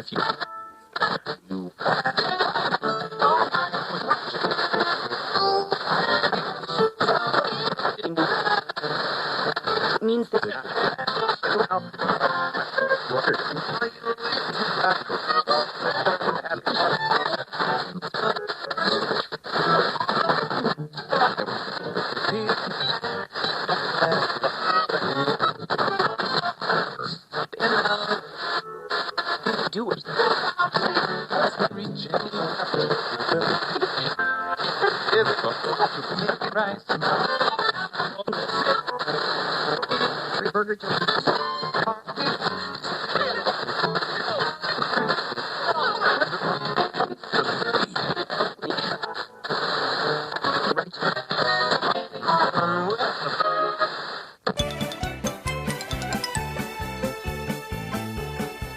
That's you. You. It means that. Do it. Burger.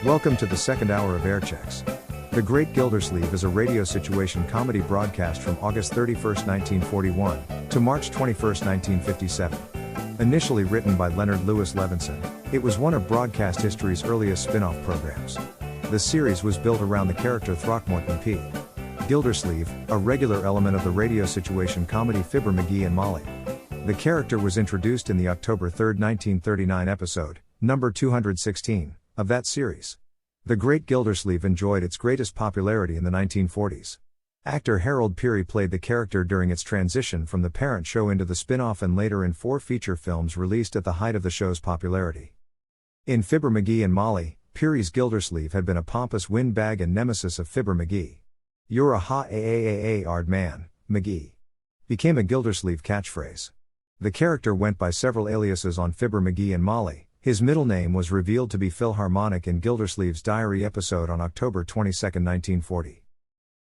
Welcome to the second hour of Air Checks. The Great Gildersleeve is a radio situation comedy broadcast from August 31, 1941, to March 21, 1957. Initially written by Leonard Lewis Levinson, it was one of broadcast history's earliest spin-off programs. The series was built around the character Throckmorton P. Gildersleeve, a regular element of the radio situation comedy Fibber McGee and Molly. The character was introduced in the October 3, 1939 episode, number 216, of that series. The Great Gildersleeve enjoyed its greatest popularity in the 1940s. Actor Harold Peary played the character during its transition from the parent show into the spin-off and later in 4 feature films released at the height of the show's popularity. In Fibber McGee and Molly, Peary's Gildersleeve had been a pompous windbag and nemesis of Fibber McGee. "You're a ha-a-a-a-ard man, McGee," became a Gildersleeve catchphrase. The character went by several aliases on Fibber McGee and Molly. His middle name was revealed to be Philharmonic in Gildersleeve's Diary episode on October 22, 1940.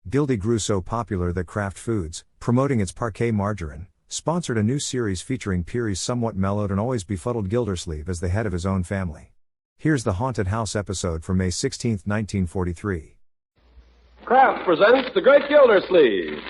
Gildy grew so popular that Kraft Foods, promoting its Parquet margarine, sponsored a new series featuring Peary's somewhat mellowed and always befuddled Gildersleeve as the head of his own family. Here's the Haunted House episode from May 16, 1943. Kraft presents The Great Gildersleeve.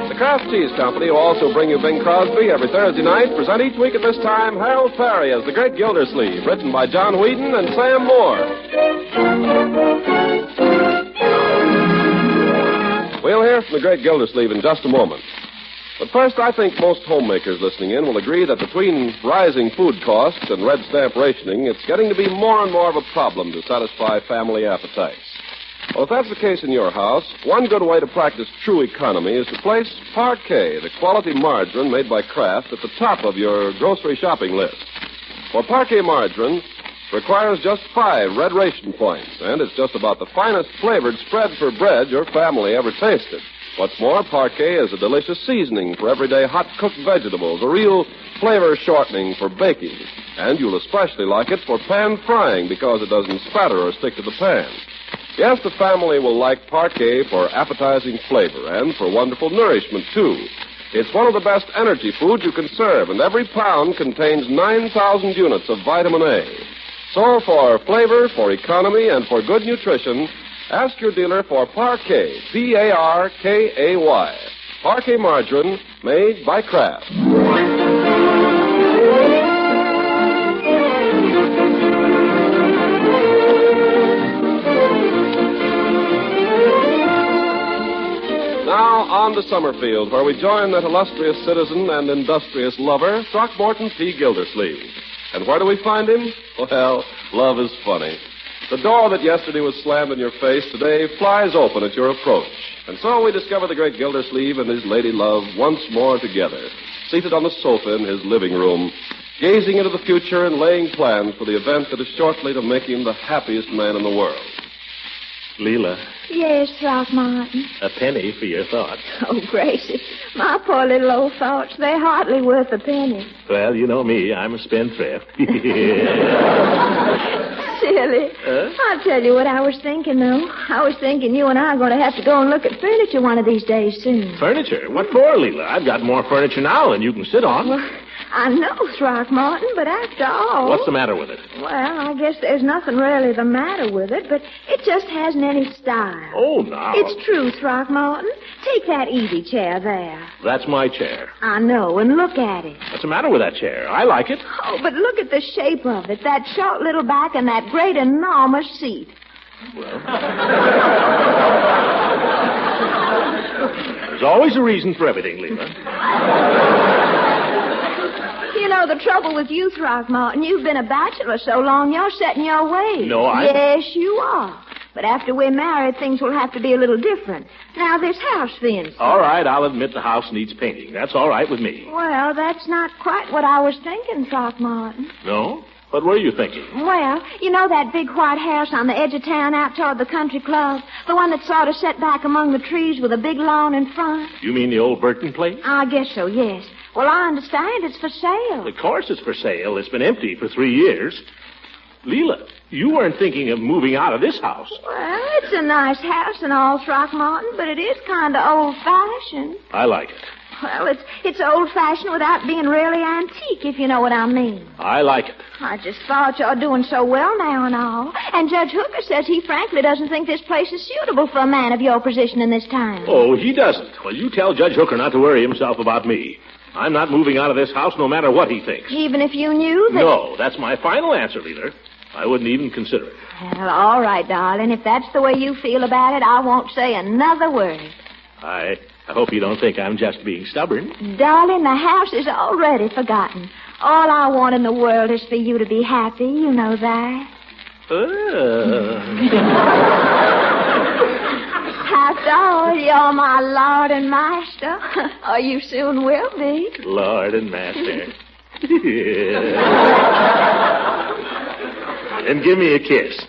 The Kraft Cheese Company will also bring you Bing Crosby every Thursday night. Present each week at this time Harold Peary as The Great Gildersleeve, written by John Whedon and Sam Moore. We'll hear from The Great Gildersleeve in just a moment. But first, I think most homemakers listening in will agree that between rising food costs and red stamp rationing, it's getting to be more and more of a problem to satisfy family appetites. Well, if that's the case in your house, one good way to practice true economy is to place Parquet, the quality margarine made by Kraft, at the top of your grocery shopping list. For Parquet margarine requires just 5 red ration points, and it's just about the finest flavored spread for bread your family ever tasted. What's more, Parquet is a delicious seasoning for everyday hot-cooked vegetables, a real flavor shortening for baking. And you'll especially like it for pan frying because it doesn't spatter or stick to the pan. Yes, the family will like Parquet for appetizing flavor and for wonderful nourishment, too. It's one of the best energy foods you can serve, and every pound contains 9,000 units of vitamin A. So for flavor, for economy, and for good nutrition, ask your dealer for Parquet, P-A-R-K-A-Y. Parquet margarine made by Kraft. Now on to Summerfield, where we join that illustrious citizen and industrious lover, Throckmorton P. Gildersleeve. And where do we find him? Well, love is funny. The door that yesterday was slammed in your face today flies open at your approach. And so we discover the Great Gildersleeve and his lady love once more together, seated on the sofa in his living room, gazing into the future and laying plans for the event that is shortly to make him the happiest man in the world. Leela. Yes, Throckmorton. A penny for your thoughts. Oh, gracious. My poor little old thoughts, they're hardly worth a penny. Well, you know me. I'm a spendthrift. Silly. I'll tell you what I was thinking, though. I was thinking you and I are going to have to go and look at furniture one of these days soon. Furniture? What for, Leela? I've got more furniture now than you can sit on. Well, I know, Throckmorton, but after all... What's the matter with it? Well, I guess there's nothing really the matter with it, but it just hasn't any style. Oh, now. It's true, Throckmorton. Take that easy chair there. That's my chair. I know, and look at it. What's the matter with that chair? I like it. Oh, but look at the shape of it, that short little back and that great enormous seat. Well... There's always a reason for everything, Leela. You know, the trouble with you, Throckmorton, you've been a bachelor so long, you're set in your ways. No, Yes, you are. But after we're married, things will have to be a little different. Now, this house, for instance. All right, I'll admit the house needs painting. That's all right with me. Well, that's not quite what I was thinking, Throckmorton. No? What were you thinking? Well, you know that big white house on the edge of town out toward the country club? The one that's sort of set back among the trees with a big lawn in front? You mean the old Burton place? I guess so, yes. Well, I understand it's for sale. Of course it's for sale. It's been empty for 3 years. Leela, you weren't thinking of moving out of this house. Well, it's a nice house and all, Throckmorton, but it is kind of old-fashioned. I like it. Well, it's old-fashioned without being really antique, if you know what I mean. I like it. I just thought you're doing so well now and all. And Judge Hooker says he frankly doesn't think this place is suitable for a man of your position in this town. Oh, he doesn't. Well, you tell Judge Hooker not to worry himself about me. I'm not moving out of this house no matter what he thinks. Even if you knew that... No, that's my final answer, Leela. I wouldn't even consider it. Well, all right, darling. If that's the way you feel about it, I won't say another word. I hope you don't think I'm just being stubborn. Darling, the house is already forgotten. All I want in the world is for you to be happy. You know that. After all, you're my lord and master. Or you soon will be. Lord and master. And give me a kiss.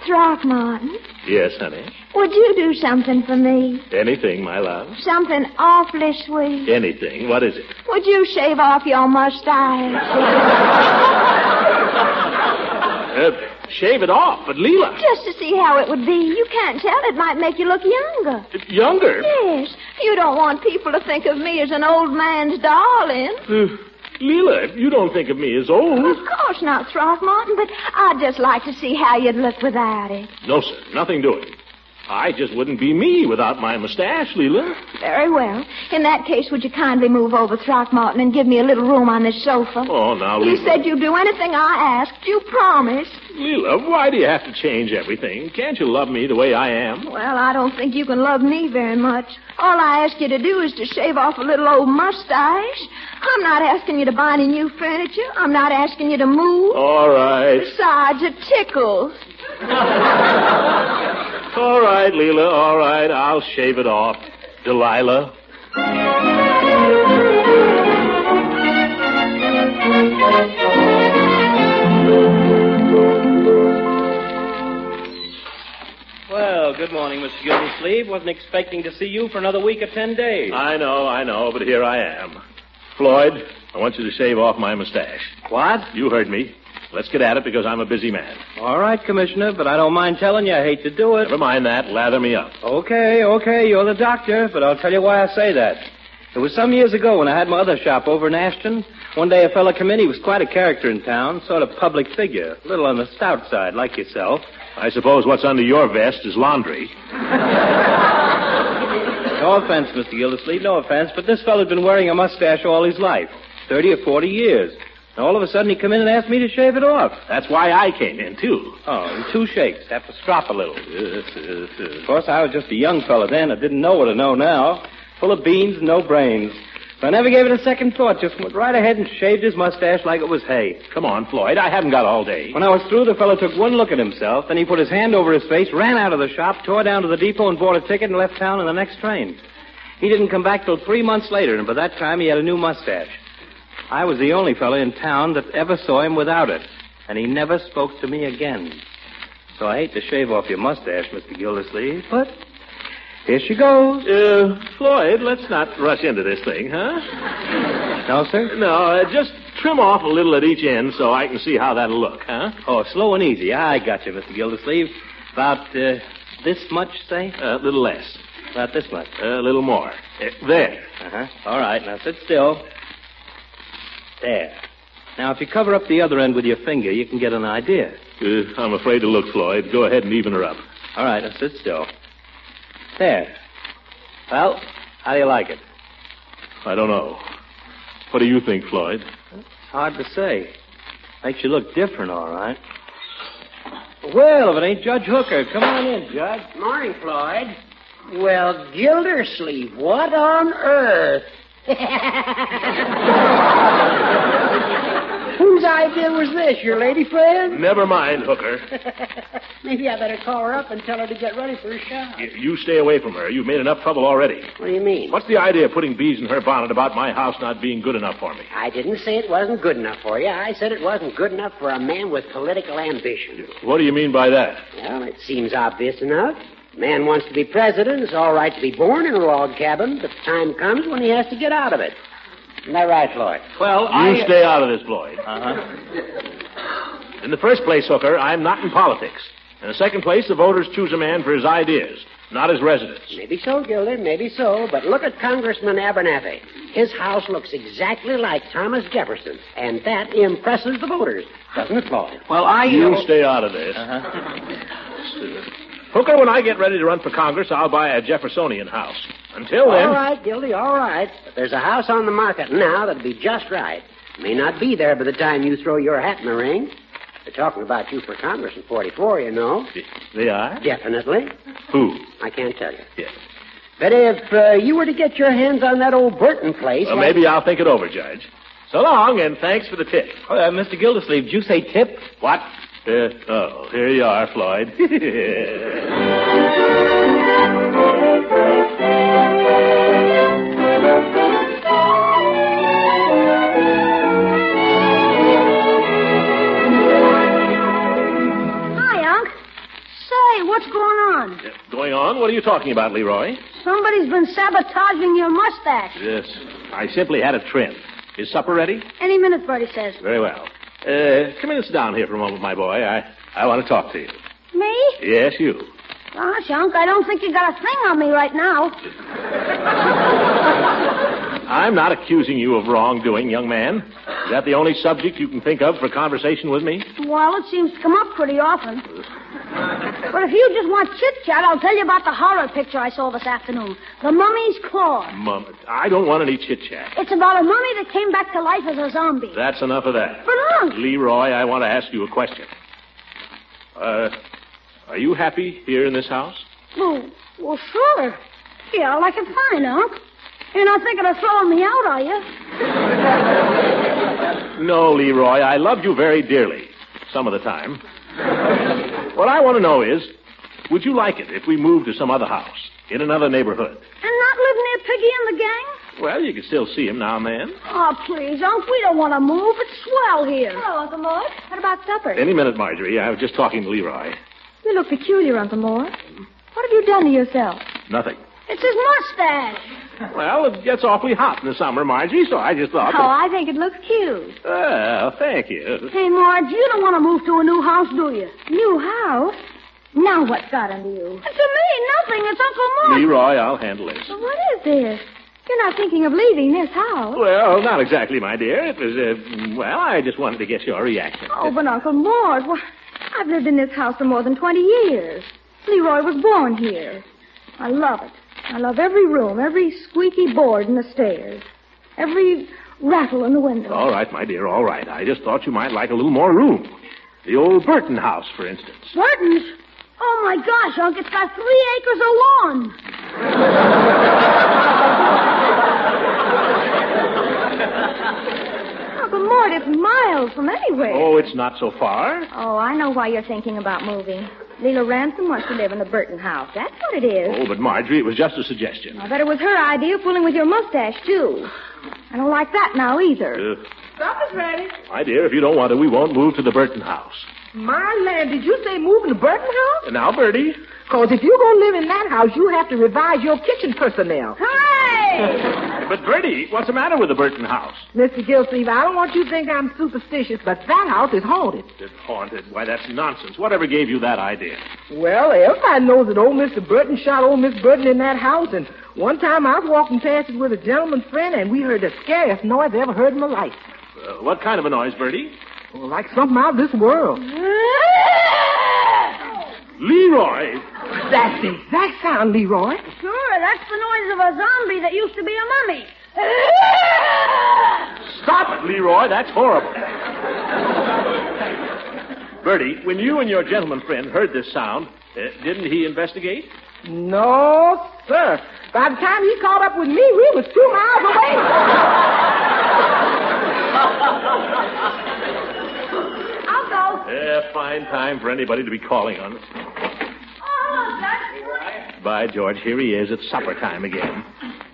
Throckmorton, Yes, honey. would you do something for me? Anything, my love. Something awfully sweet. Anything. What is it? Would you shave off your mustache? Shave it off, but Leela. Just to see how it would be. You can't tell. It might make you look younger. Younger? Yes. You don't want people to think of me as an old man's darling. Leela, you don't think of me as old. Of course not, Throckmorton, but I'd just like to see how you'd look without it. No, sir. Nothing doing. I just wouldn't be me without my mustache, Leela. Very well. In that case, would you kindly move over, Throckmorton, and give me a little room on this sofa? Oh, now, You Leela. said you'd do anything I asked. You promised. Leela, why do you have to change everything? Can't you love me the way I am? Well, I don't think you can love me very much. All I ask you to do is to shave off a little old mustache. I'm not asking you to buy any new furniture. I'm not asking you to move. All right. Besides, it tickles. All right, Leela, all right. I'll shave it off. Delilah. Well, good morning, Mr. Gildersleeve. Wasn't expecting to see you for another week or 10 days. I know, but here I am. Floyd, I want you to shave off my mustache. What? You heard me. Let's get at it because I'm a busy man. All right, Commissioner, but I don't mind telling you I hate to do it. Never mind that. Lather me up. Okay, you're the doctor, but I'll tell you why I say that. It was some years ago when I had my other shop over in Ashton. One day a fella come in. He was quite a character in town, sort of public figure, a little on the stout side, like yourself. I suppose what's under your vest is laundry. No offense, Mr. Gildersleeve, no offense, but this fellow'd been wearing a mustache all his life, 30 or 40 years. And all of a sudden he come in and asked me to shave it off. That's why I came in, too. Oh, in 2 shakes. Have to strop a little. Of course, I was just a young fella then. I didn't know what I know now. Full of beans and no brains. So I never gave it a second thought. Just went right ahead and shaved his mustache like it was hay. Come on, Floyd. I haven't got all day. When I was through, the fellow took one look at himself. Then he put his hand over his face, ran out of the shop, tore down to the depot and bought a ticket and left town on the next train. He didn't come back till 3 months later, and by that time he had a new mustache. I was the only fellow in town that ever saw him without it, and he never spoke to me again. So I hate to shave off your mustache, Mr. Gildersleeve, but here she goes. Floyd, let's not rush into this thing, huh? No, sir? No, just trim off a little at each end so I can see how that'll look, huh? Oh, slow and easy. I got you, Mr. Gildersleeve. About this much, say? A little less. About this much. A little more. There. Uh-huh. All right, now sit still. There. Now, if you cover up the other end with your finger, you can get an idea. I'm afraid to look, Floyd. Go ahead and even her up. All right, now sit still. There. Well, how do you like it? I don't know. What do you think, Floyd? It's hard to say. Makes you look different, all right. Well, if it ain't Judge Hooker, come on in, Judge. Morning, Floyd. Well, Gildersleeve, what on earth? Whose idea was this, your lady friend? Never mind, Hooker. Maybe I better call her up and tell her to get ready for a shot. You stay away from her. You've made enough trouble already. What do you mean? What's the idea of putting bees in her bonnet about my house not being good enough for me? I didn't say it wasn't good enough for you. I said it wasn't good enough for a man with political ambition. What do you mean by that? Well, it seems obvious enough. Man wants to be president. It's all right to be born in a log cabin, but the time comes when he has to get out of it. Isn't that right, Floyd? Well, You stay out of this, Floyd. Uh-huh. In the first place, Hooker, I'm not in politics. In the second place, the voters choose a man for his ideas, not his residence. Maybe so, Gilder, maybe so. But look at Congressman Abernathy. His house looks exactly like Thomas Jefferson's, and that impresses the voters, doesn't it, Floyd? Well, You stay out of this. Uh-huh. Hooker, when I get ready to run for Congress, I'll buy a Jeffersonian house. Until then... All right, Gildy, all right. But there's a house on the market now that'll be just right. May not be there by the time you throw your hat in the ring. They're talking about you for Congress in 44, you know. They are? Definitely. Who? I can't tell you. Yeah. But if you were to get your hands on that old Burton place... Well, maybe I'll think it over, Judge. So long, and thanks for the tip. Mr. Gildersleeve, did you say tip? What? Here you are, Floyd. What's going on? Going on? What are you talking about, Leroy? Somebody's been sabotaging your mustache. Yes. I simply had a trim. Is supper ready? Any minute, Bertie says. Very well. Come in and sit down here for a moment, my boy. I want to talk to you. Me? Yes, you. Gosh, Unc, I don't think you got a thing on me right now. I'm not accusing you of wrongdoing, young man. Is that the only subject you can think of for conversation with me? Well, it seems to come up pretty often. But if you just want chit-chat, I'll tell you about the horror picture I saw this afternoon. The Mummy's Claw. I don't want any chit-chat. It's about a mummy that came back to life as a zombie. That's enough of that. But, Unc... Leroy, I want to ask you a question. Are you happy here in this house? Well, sure. Yeah, I like it fine, Unc. You're not thinking of throwing me out, are you? No, Leroy, I love you very dearly. Some of the time. What I want to know is, would you like it if we moved to some other house, in another neighborhood? And not live near Piggy and the gang? Well, you can still see him now and then. Oh, please, Unc, we don't want to move. It's swell here. Hello, Uncle Mort. What about supper? Any minute, Marjorie. I was just talking to Leroy. You look peculiar, Uncle Mort. What have you done to yourself? Nothing. It's his mustache. Well, it gets awfully hot in the summer, Margie, so I just thought... Oh, I think it looks cute. Well, thank you. Hey, Marge, you don't want to move to a new house, do you? New house? Now what's got into you? To me, nothing. It's Uncle Mort. Leroy, I'll handle this. Well, what is this? You're not thinking of leaving this house. Well, not exactly, my dear. It was, I just wanted to get your reaction. Oh, but Uncle Mort, I've lived in this house for more than 20 years. Leroy was born here. I love it. I love every room, every squeaky board in the stairs, every rattle in the window. All right, my dear, all right. I just thought you might like a little more room. The old Burton house, for instance. Burton's? Oh, my gosh, Unc, it's got 3 acres of lawn. Uncle Mort, it's miles from anywhere. Oh, it's not so far. Oh, I know why you're thinking about moving. Leela Ransom wants to live in the Burton house. That's what it is. Oh, but Marjorie, it was just a suggestion. I bet it was her idea, fooling with your mustache, too. I don't like that now, either. Supper's ready. My dear, if you don't want to, we won't move to the Burton house. My land, did you say move in the Burton house? And now, Bertie. Because if you're going to live in that house, you have to revise your kitchen personnel. Hooray! But, Bertie, what's the matter with the Burton house? Mr. Gildersleeve, I don't want you to think I'm superstitious, but that house is haunted. It's haunted? Why, that's nonsense. Whatever gave you that idea? Well, everybody knows that old Mr. Burton shot old Miss Burton in that house, and one time I was walking past it with a gentleman's friend, and we heard the scariest noise I ever heard in my life. What kind of a noise, Bertie? Well, like something out of this world. Leroy! That's the exact sound, Leroy. Sure, that's the noise of a zombie that used to be a mummy. Stop it, Leroy. That's horrible. Bertie, when you and your gentleman friend heard this sound, didn't he investigate? No, sir. By the time he caught up with me, we was 2 miles away. I'll go. Fine time for anybody to be calling on us. Oh, hello, Judge. By George, here he is. It's supper time again.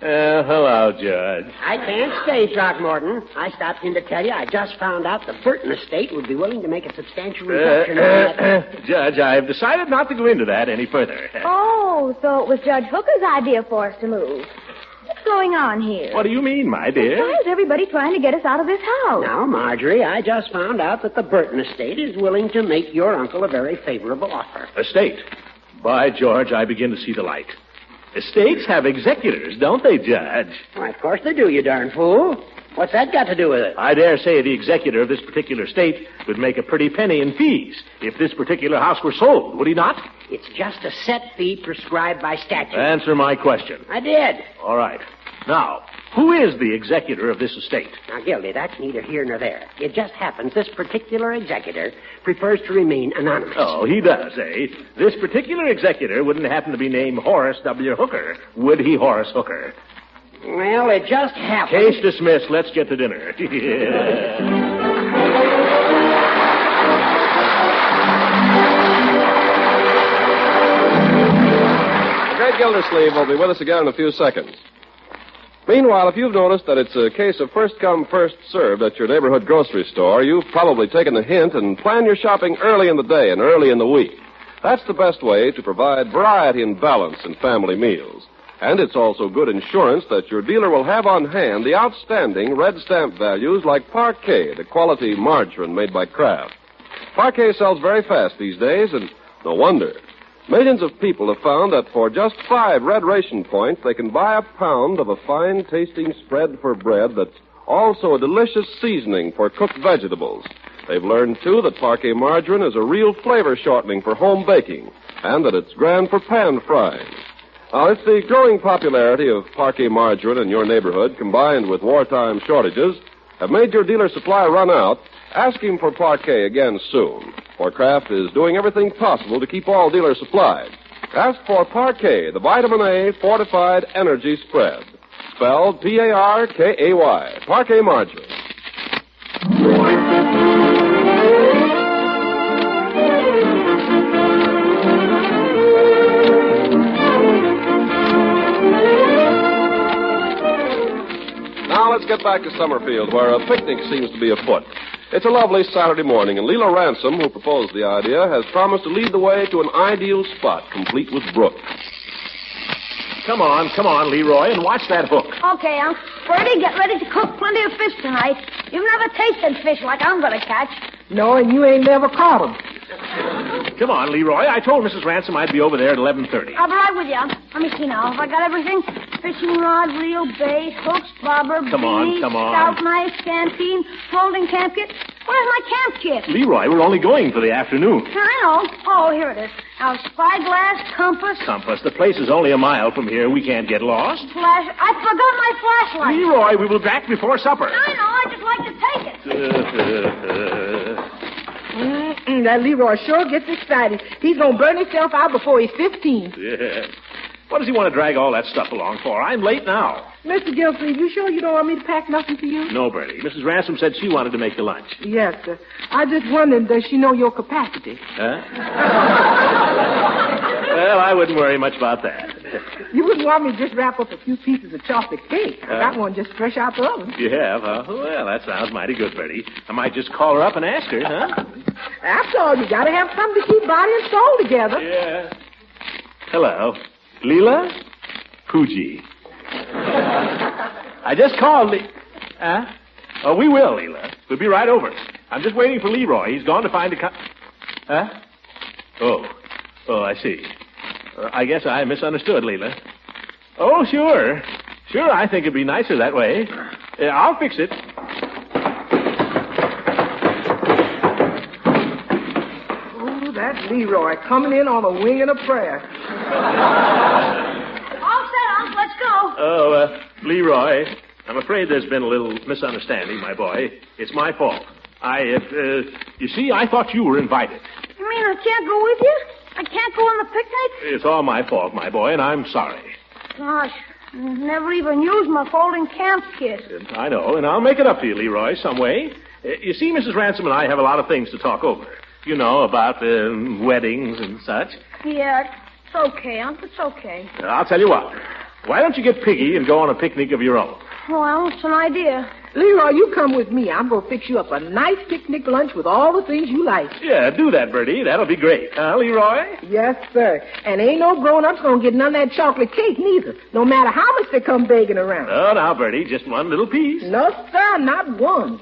Hello, Judge. I can't stay, Throckmorton. I stopped in to tell you I just found out the Burton estate would be willing to make a substantial reduction on that. Judge, I've decided not to go into that any further. Oh, so it was Judge Hooker's idea for us to move. What's going on here? What do you mean, my dear? Why is everybody trying to get us out of this house? Now, Marjorie, I just found out that the Burton estate is willing to make your uncle a very favorable offer. Estate? By George, I begin to see the light. Estates have executors, don't they, Judge? Why, of course they do, you darn fool. What's that got to do with it? I dare say the executor of this particular estate would make a pretty penny in fees if this particular house were sold, would he not? It's just a set fee prescribed by statute. Answer my question. I did. All right. Now, who is the executor of this estate? Now, Gildy, that's neither here nor there. It just happens this particular executor prefers to remain anonymous. Oh, he does, eh? This particular executor wouldn't happen to be named Horace W. Hooker, would he, Horace Hooker? Well, it just happens. Case dismissed. Let's get to dinner. Great Gildersleeve will be with us again in a few seconds. Meanwhile, if you've noticed that it's a case of first come, first served at your neighborhood grocery store, you've probably taken the hint and planned your shopping early in the day and early in the week. That's the best way to provide variety and balance in family meals. And it's also good insurance that your dealer will have on hand the outstanding red stamp values like Parquet, the quality margarine made by Kraft. Parquet sells very fast these days, and no wonder. Millions of people have found that for just 5 red ration points, they can buy a pound of a fine-tasting spread for bread that's also a delicious seasoning for cooked vegetables. They've learned, too, that Parquet margarine is a real flavor shortening for home baking, and that it's grand for pan frying. Now, it's the growing popularity of Parquet margarine in your neighborhood, combined with wartime shortages, have made your dealer supply run out. Ask him for Parquet again soon, for Kraft is doing everything possible to keep all dealers supplied. Ask for Parquet, the vitamin A fortified energy spread. Spelled P-A-R-K-A-Y. Parquet margarine. Now let's get back to Summerfield, where a picnic seems to be afoot. It's a lovely Saturday morning, and Leela Ransom, who proposed the idea, has promised to lead the way to an ideal spot, complete with brook. Come on, Leroy, and watch that hook. Okay, Unc. Bertie, get ready to cook plenty of fish tonight. You've never tasted fish like I'm going to catch. No, and you ain't never caught them. Come on, Leroy. I told Mrs. Ransom I'd be over there at 11:30. I'll be right with you, Unc. Let me see now. Have I got everything? Fishing rod, reel, bait, hooks, bobber, Come on. stout knife, canteen, folding camp kit. Where's my camp kit? Leroy, we're only going for the afternoon. I know. Oh, here it is. Now, spyglass, compass. Compass. The place is only a mile from here. We can't get lost. Flash. I forgot my flashlight. Leroy, we will be back before supper. I know. I just like to take it. That Leroy sure gets excited. He's going to burn himself out before he's 15. Yeah. What does he want to drag all that stuff along for? I'm late now. Mr. Gildersleeve, you sure you don't want me to pack nothing for you? No, Bertie. Mrs. Ransom said she wanted to make the lunch. Yes, sir. I just wondered, does she know your capacity? Huh? Well, I wouldn't worry much about that. You wouldn't want me to just wrap up a few pieces of chocolate cake. I got one just fresh out the oven. You have, huh? Well, that sounds mighty good, Bertie. I might just call her up and ask her, huh? After all, you got to have something to keep body and soul together. Yeah. Hello. Leela? Pooji. I just called Huh? Oh, we will, Leela. We'll be right over. I'm just waiting for Leroy. He's gone to find Huh? Oh, I see. I guess I misunderstood, Leela. Oh, sure. Sure, I think it'd be nicer that way. I'll fix it. Oh, that's Leroy coming in on a wing and a prayer. All set, Unc. Let's go. Oh, Leroy, I'm afraid there's been a little misunderstanding, my boy. It's my fault. You see, I thought you were invited. You mean I can't go with you? I can't go on the picnic? It's all my fault, my boy, and I'm sorry. Gosh, I never even used my folding camp kit. I know, and I'll make it up to you, Leroy, some way. You see, Mrs. Ransom and I have a lot of things to talk over. You know, about weddings and such. Yeah, it's okay, Unc. It's okay. I'll tell you what. Why don't you get Piggy and go on a picnic of your own? Well, it's an idea. Leroy, you come with me. I'm going to fix you up a nice picnic lunch with all the things you like. Yeah, do that, Bertie. That'll be great. Huh, Leroy? Yes, sir. And ain't no grown-ups going to get none of that chocolate cake, neither, no matter how much they come begging around. Oh, now, Bertie, just one little piece. No, sir, not one.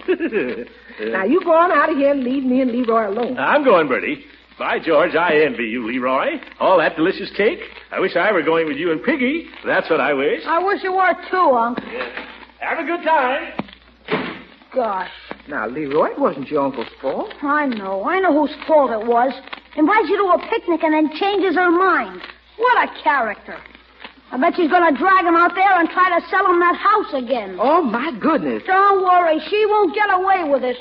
Now, you go on out of here and leave me and Leroy alone. I'm going, Bertie. By George, I envy you, Leroy. All that delicious cake. I wish I were going with you and Piggy. That's what I wish. I wish you were too, Unc. Yeah. Have a good time. Gosh. Now, Leroy, it wasn't your uncle's fault. I know whose fault it was. Invites you to a picnic and then changes her mind. What a character. I bet she's going to drag him out there and try to sell him that house again. Oh, my goodness. Don't worry. She won't get away with it.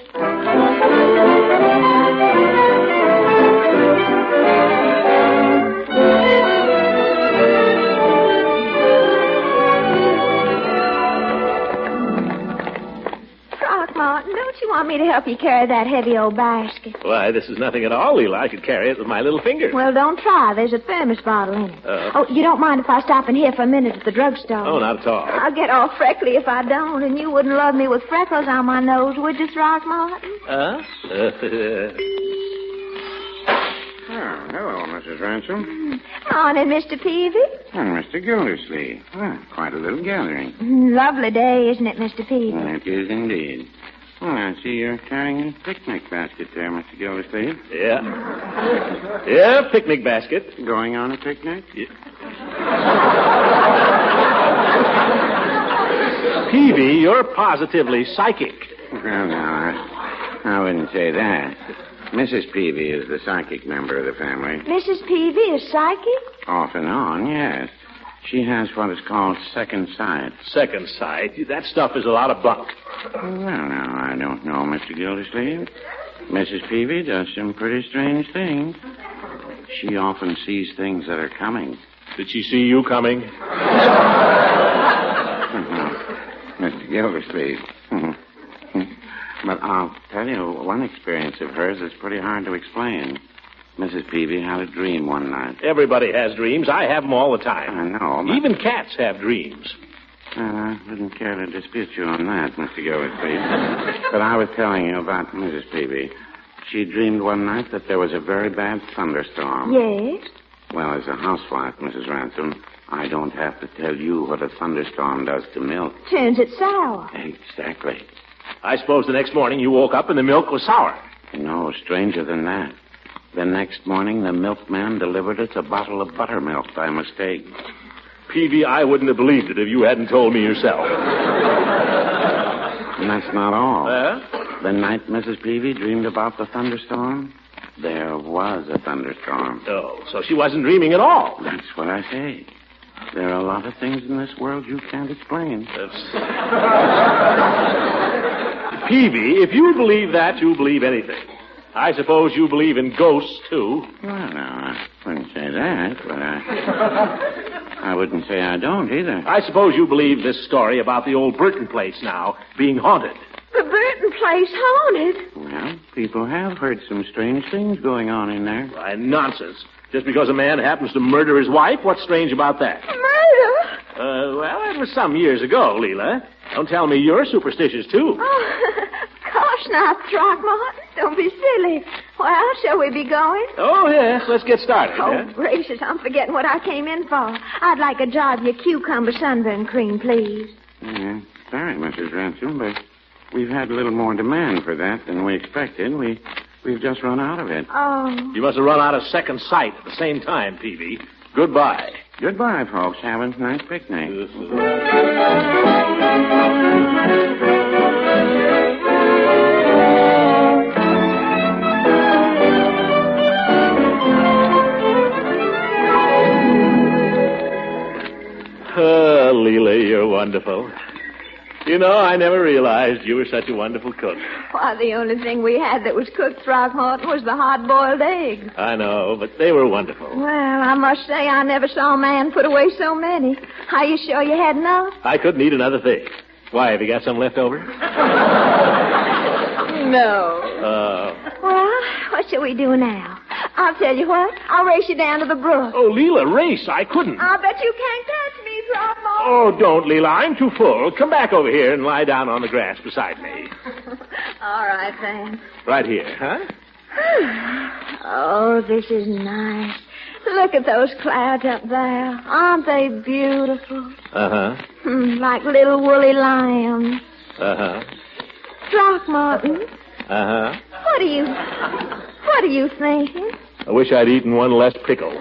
Martin, don't you want me to help you carry that heavy old basket? Why, this is nothing at all, Leela. I could carry it with my little finger. Well, don't try. There's a thermos bottle in it. Oh, you don't mind if I stop in here for a minute at the drugstore? Oh, not at all. I'll get all freckly if I don't, and you wouldn't love me with freckles on my nose, would you, Throckmorton? Oh, hello, Mrs. Ransom. Morning, Mr. Peavy. And Mr. Gildersleeve. Well, quite a little gathering. Lovely day, isn't it, Mr. Peavy? It is indeed. Well, I see you're carrying a picnic basket there, Mr. Gildersleeve. Yeah. Yeah, picnic basket. Going on a picnic? Yeah. Peavy, you're positively psychic. Well, now, I wouldn't say that. Mrs. Peavy is the psychic member of the family. Mrs. Peavy is psychic? Off and on, yes. She has what is called second sight. Second sight? That stuff is a lot of bunk. Well, now, I don't know, Mr. Gildersleeve. Mrs. Peavy does some pretty strange things. She often sees things that are coming. Did she see you coming? Mr. Gildersleeve. But I'll tell you, one experience of hers is pretty hard to explain. Mrs. Peavy had a dream one night. Everybody has dreams. I have them all the time. I know, but... Even cats have dreams. I wouldn't care to dispute you on that, Mr. Gildersleeve. But I was telling you about Mrs. Peavy. She dreamed one night that there was a very bad thunderstorm. Yes? Well, as a housewife, Mrs. Ransom, I don't have to tell you what a thunderstorm does to milk. Turns it sour. Exactly. I suppose the next morning you woke up and the milk was sour. No, stranger than that. The next morning, the milkman delivered us a bottle of buttermilk by mistake. Peavy, I wouldn't have believed it if you hadn't told me yourself. And that's not all. The night Mrs. Peavy dreamed about the thunderstorm, there was a thunderstorm. Oh, so she wasn't dreaming at all. That's what I say. There are a lot of things in this world you can't explain. Peavy, if you believe that, you believe anything. I suppose you believe in ghosts, too. Well, no, I wouldn't say that, but I wouldn't say I don't either. I suppose you believe this story about the old Burton place now being haunted. The Burton place haunted? Well, people have heard some strange things going on in there. Why, nonsense. Just because a man happens to murder his wife, what's strange about that? Murder? Well, that was some years ago, Leela. Don't tell me you're superstitious, too. Oh, gosh, now, Throckmorton, don't be silly. Well, shall we be going? Oh, yes, let's get started. Oh, gracious, I'm forgetting what I came in for. I'd like a jar of your cucumber sunburn cream, please. Yeah. Sorry, Mrs. Ransom, but we've had a little more demand for that than we expected. We've just run out of it. Oh. You must have run out of second sight at the same time, Peavy. Goodbye. Goodbye, folks. Have a nice picnic. Leela, you're wonderful. You know, I never realized you were such a wonderful cook. Why, the only thing we had that was cooked, Throckmorton, was the hard-boiled eggs. I know, but they were wonderful. Well, I must say I never saw a man put away so many. Are you sure you had enough? I couldn't eat another thing. Why, have you got some left over? No. Oh. Well, what shall we do now? I'll tell you what. I'll race you down to the brook. Oh, Leela, race. I couldn't. I'll bet you can't catch me, Throckmorton. Oh, don't, Leela. I'm too full. Come back over here and lie down on the grass beside me. All right, then. Right here, huh? Oh, this is nice. Look at those clouds up there. Aren't they beautiful? Uh-huh. Like little woolly lambs. Uh-huh. Throckmorton. Uh-huh. What are you thinking? I wish I'd eaten one less pickle.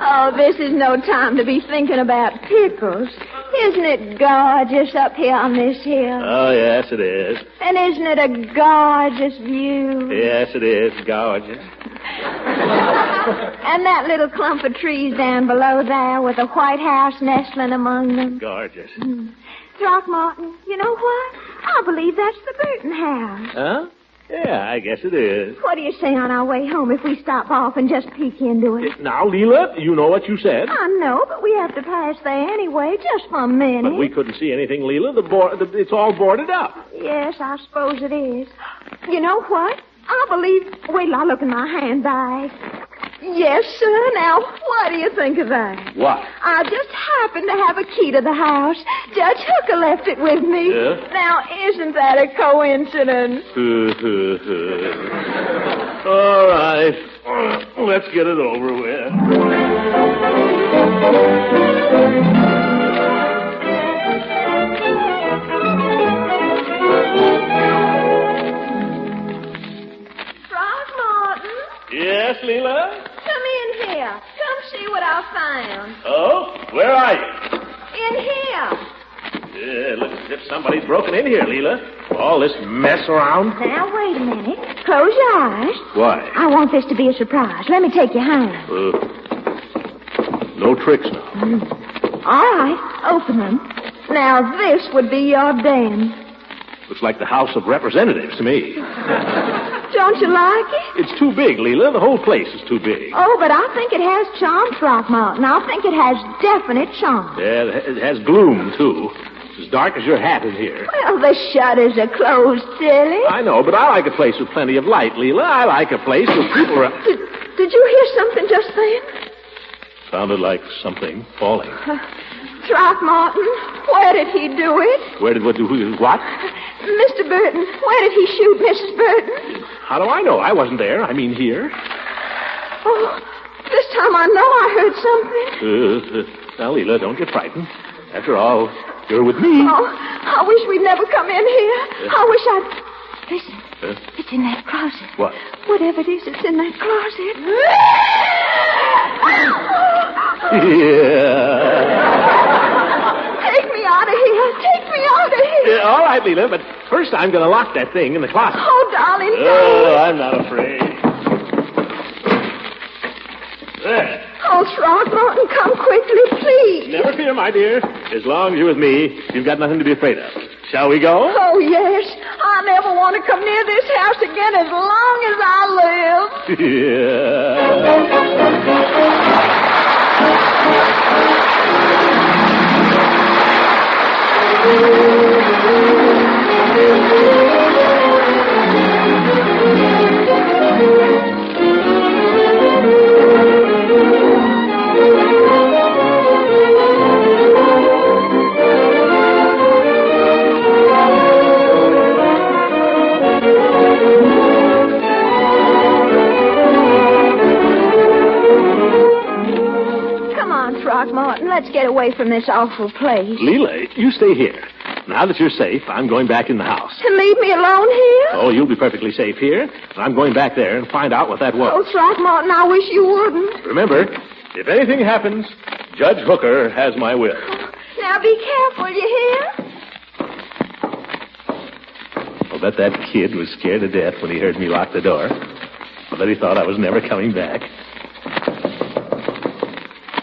Oh, this is no time to be thinking about pickles. Isn't it gorgeous up here on this hill? Oh, yes, it is. And isn't it a gorgeous view? Yes, it is. Gorgeous. And that little clump of trees down below there with a white house nestling among them. Gorgeous. Throckmorton, you know what? I believe that's the Burton house. Huh? Yeah, I guess it is. What do you say on our way home if we stop off and just peek into it? Now, Leela, you know what you said. I know, but we have to pass there anyway, just for a minute. But we couldn't see anything, Leela. It's all boarded up. Yes, I suppose it is. You know what? I believe... Wait till I look in my handbag. Yes, sir. Now, what do you think of that? What? I just happen to have a key to the house. Judge Hooker left it with me. Yeah? Now, isn't that a coincidence? All right. Let's get it over with. Yes, Leela? Come in here. Come see what I found. Oh? Where are you? In here. Yeah, looks as if somebody's broken in here, Leela. All this mess around. Now, wait a minute. Close your eyes. Why? I want this to be a surprise. Let me take your hand. No tricks now. All right. Open them. Now, this would be your den. Looks like the House of Representatives to me. Don't you like it? It's too big, Leela. The whole place is too big. Oh, but I think it has charm, Throckmorton. I think it has definite charm. Yeah, it has gloom, too. It's as dark as your hat in here. Well, the shutters are closed, silly. I know, but I like a place with plenty of light, Leela. I like a place with people around. Did you hear something just then? Sounded like something falling. Throckmorton, where did he do it? What? Mr. Burton, where did he shoot Mrs. Burton? How do I know? I wasn't there. I mean here. Oh, this time I know I heard something. Now, Leela, don't get frightened. After all, you're with me. Oh, I wish we'd never come in here. I wish I'd... Listen, it's in that closet. What? Whatever it is, it's in that closet. Yeah. Take me out of here. Take me out of here. Yeah, all right, Leela, but first I'm going to lock that thing in the closet. Oh, darling, Oh, I'm not afraid. There. Oh, Throckmorton, come quickly, please. Never fear, my dear. As long as you're with me, you've got nothing to be afraid of. Shall we go? Oh, yes. I never want to come near this house again as long as I live. Martin. Let's get away from this awful place. Leela, you stay here. Now that you're safe, I'm going back in the house. And leave me alone here? Oh, you'll be perfectly safe here. And I'm going back there and find out what that was. Oh, Throckmorton, I wish you wouldn't. Remember, if anything happens, Judge Hooker has my will. Now be careful, you hear? I'll bet that kid was scared to death when he heard me lock the door. I'll bet he thought I was never coming back.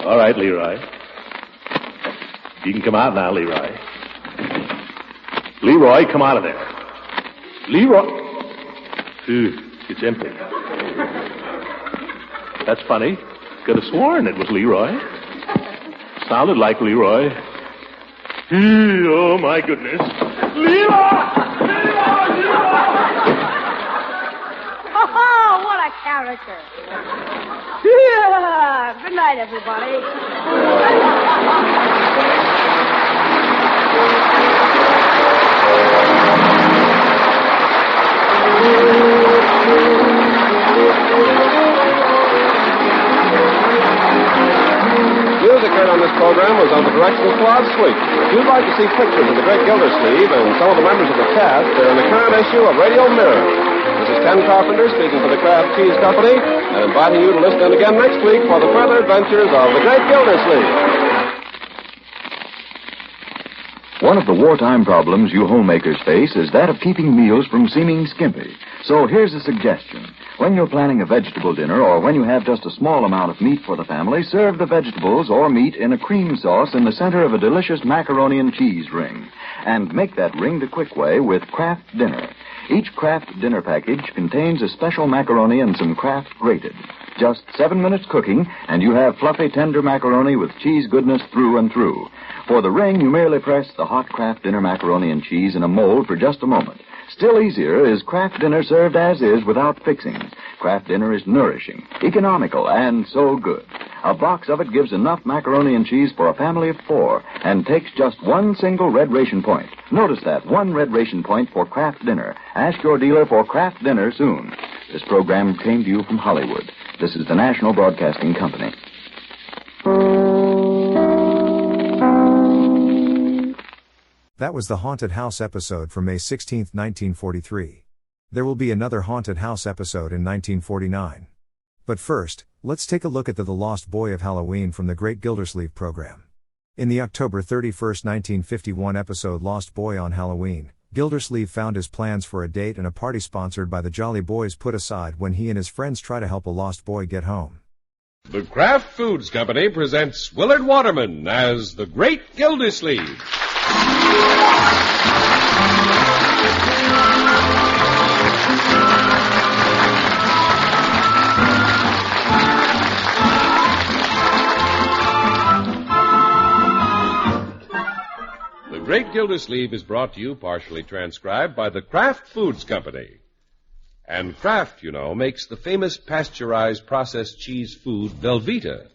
All right, Leroy. You can come out now, Leroy. Leroy, come out of there. Leroy. It's empty. That's funny. Could have sworn it was Leroy. Sounded like Leroy. Oh, my goodness. Leroy! Oh, what a character. Yeah. Good night, everybody. Music heard on this program was under the direction of Claude Sweet. If you'd like to see pictures of the Great Gildersleeve and some of the members of the cast, they're in the current issue of Radio Mirror. This is Ken Carpenter speaking for the Kraft Cheese Company and inviting you to listen in again next week for the further adventures of the Great Gildersleeve. One of the wartime problems you homemakers face is that of keeping meals from seeming skimpy. So here's a suggestion. When you're planning a vegetable dinner or when you have just a small amount of meat for the family, serve the vegetables or meat in a cream sauce in the center of a delicious macaroni and cheese ring. And make that ring the quick way with Kraft Dinner. Each Kraft Dinner package contains a special macaroni and some Kraft grated. Just 7 minutes cooking, and you have fluffy, tender macaroni with cheese goodness through and through. For the ring, you merely press the hot Kraft Dinner macaroni and cheese in a mold for just a moment. Still easier is Kraft Dinner served as is without fixings. Kraft Dinner is nourishing, economical, and so good. A box of it gives enough macaroni and cheese for a family of 4 and takes just one single red ration point. Notice that, one red ration point for Kraft Dinner. Ask your dealer for Kraft Dinner soon. This program came to you from Hollywood. This is the National Broadcasting Company. That was the Haunted House episode from May 16, 1943. There will be another Haunted House episode in 1949. But first, let's take a look at the Lost Boy of Halloween from the Great Gildersleeve program. In the October 31, 1951 episode Lost Boy on Halloween, Gildersleeve found his plans for a date and a party sponsored by the Jolly Boys put aside when he and his friends try to help a lost boy get home. The Kraft Foods Company presents Willard Waterman as the Great Gildersleeve. The Great Gildersleeve is brought to you, partially transcribed, by the Kraft Foods Company. And Kraft, you know, makes the famous pasteurized processed cheese food Velveeta.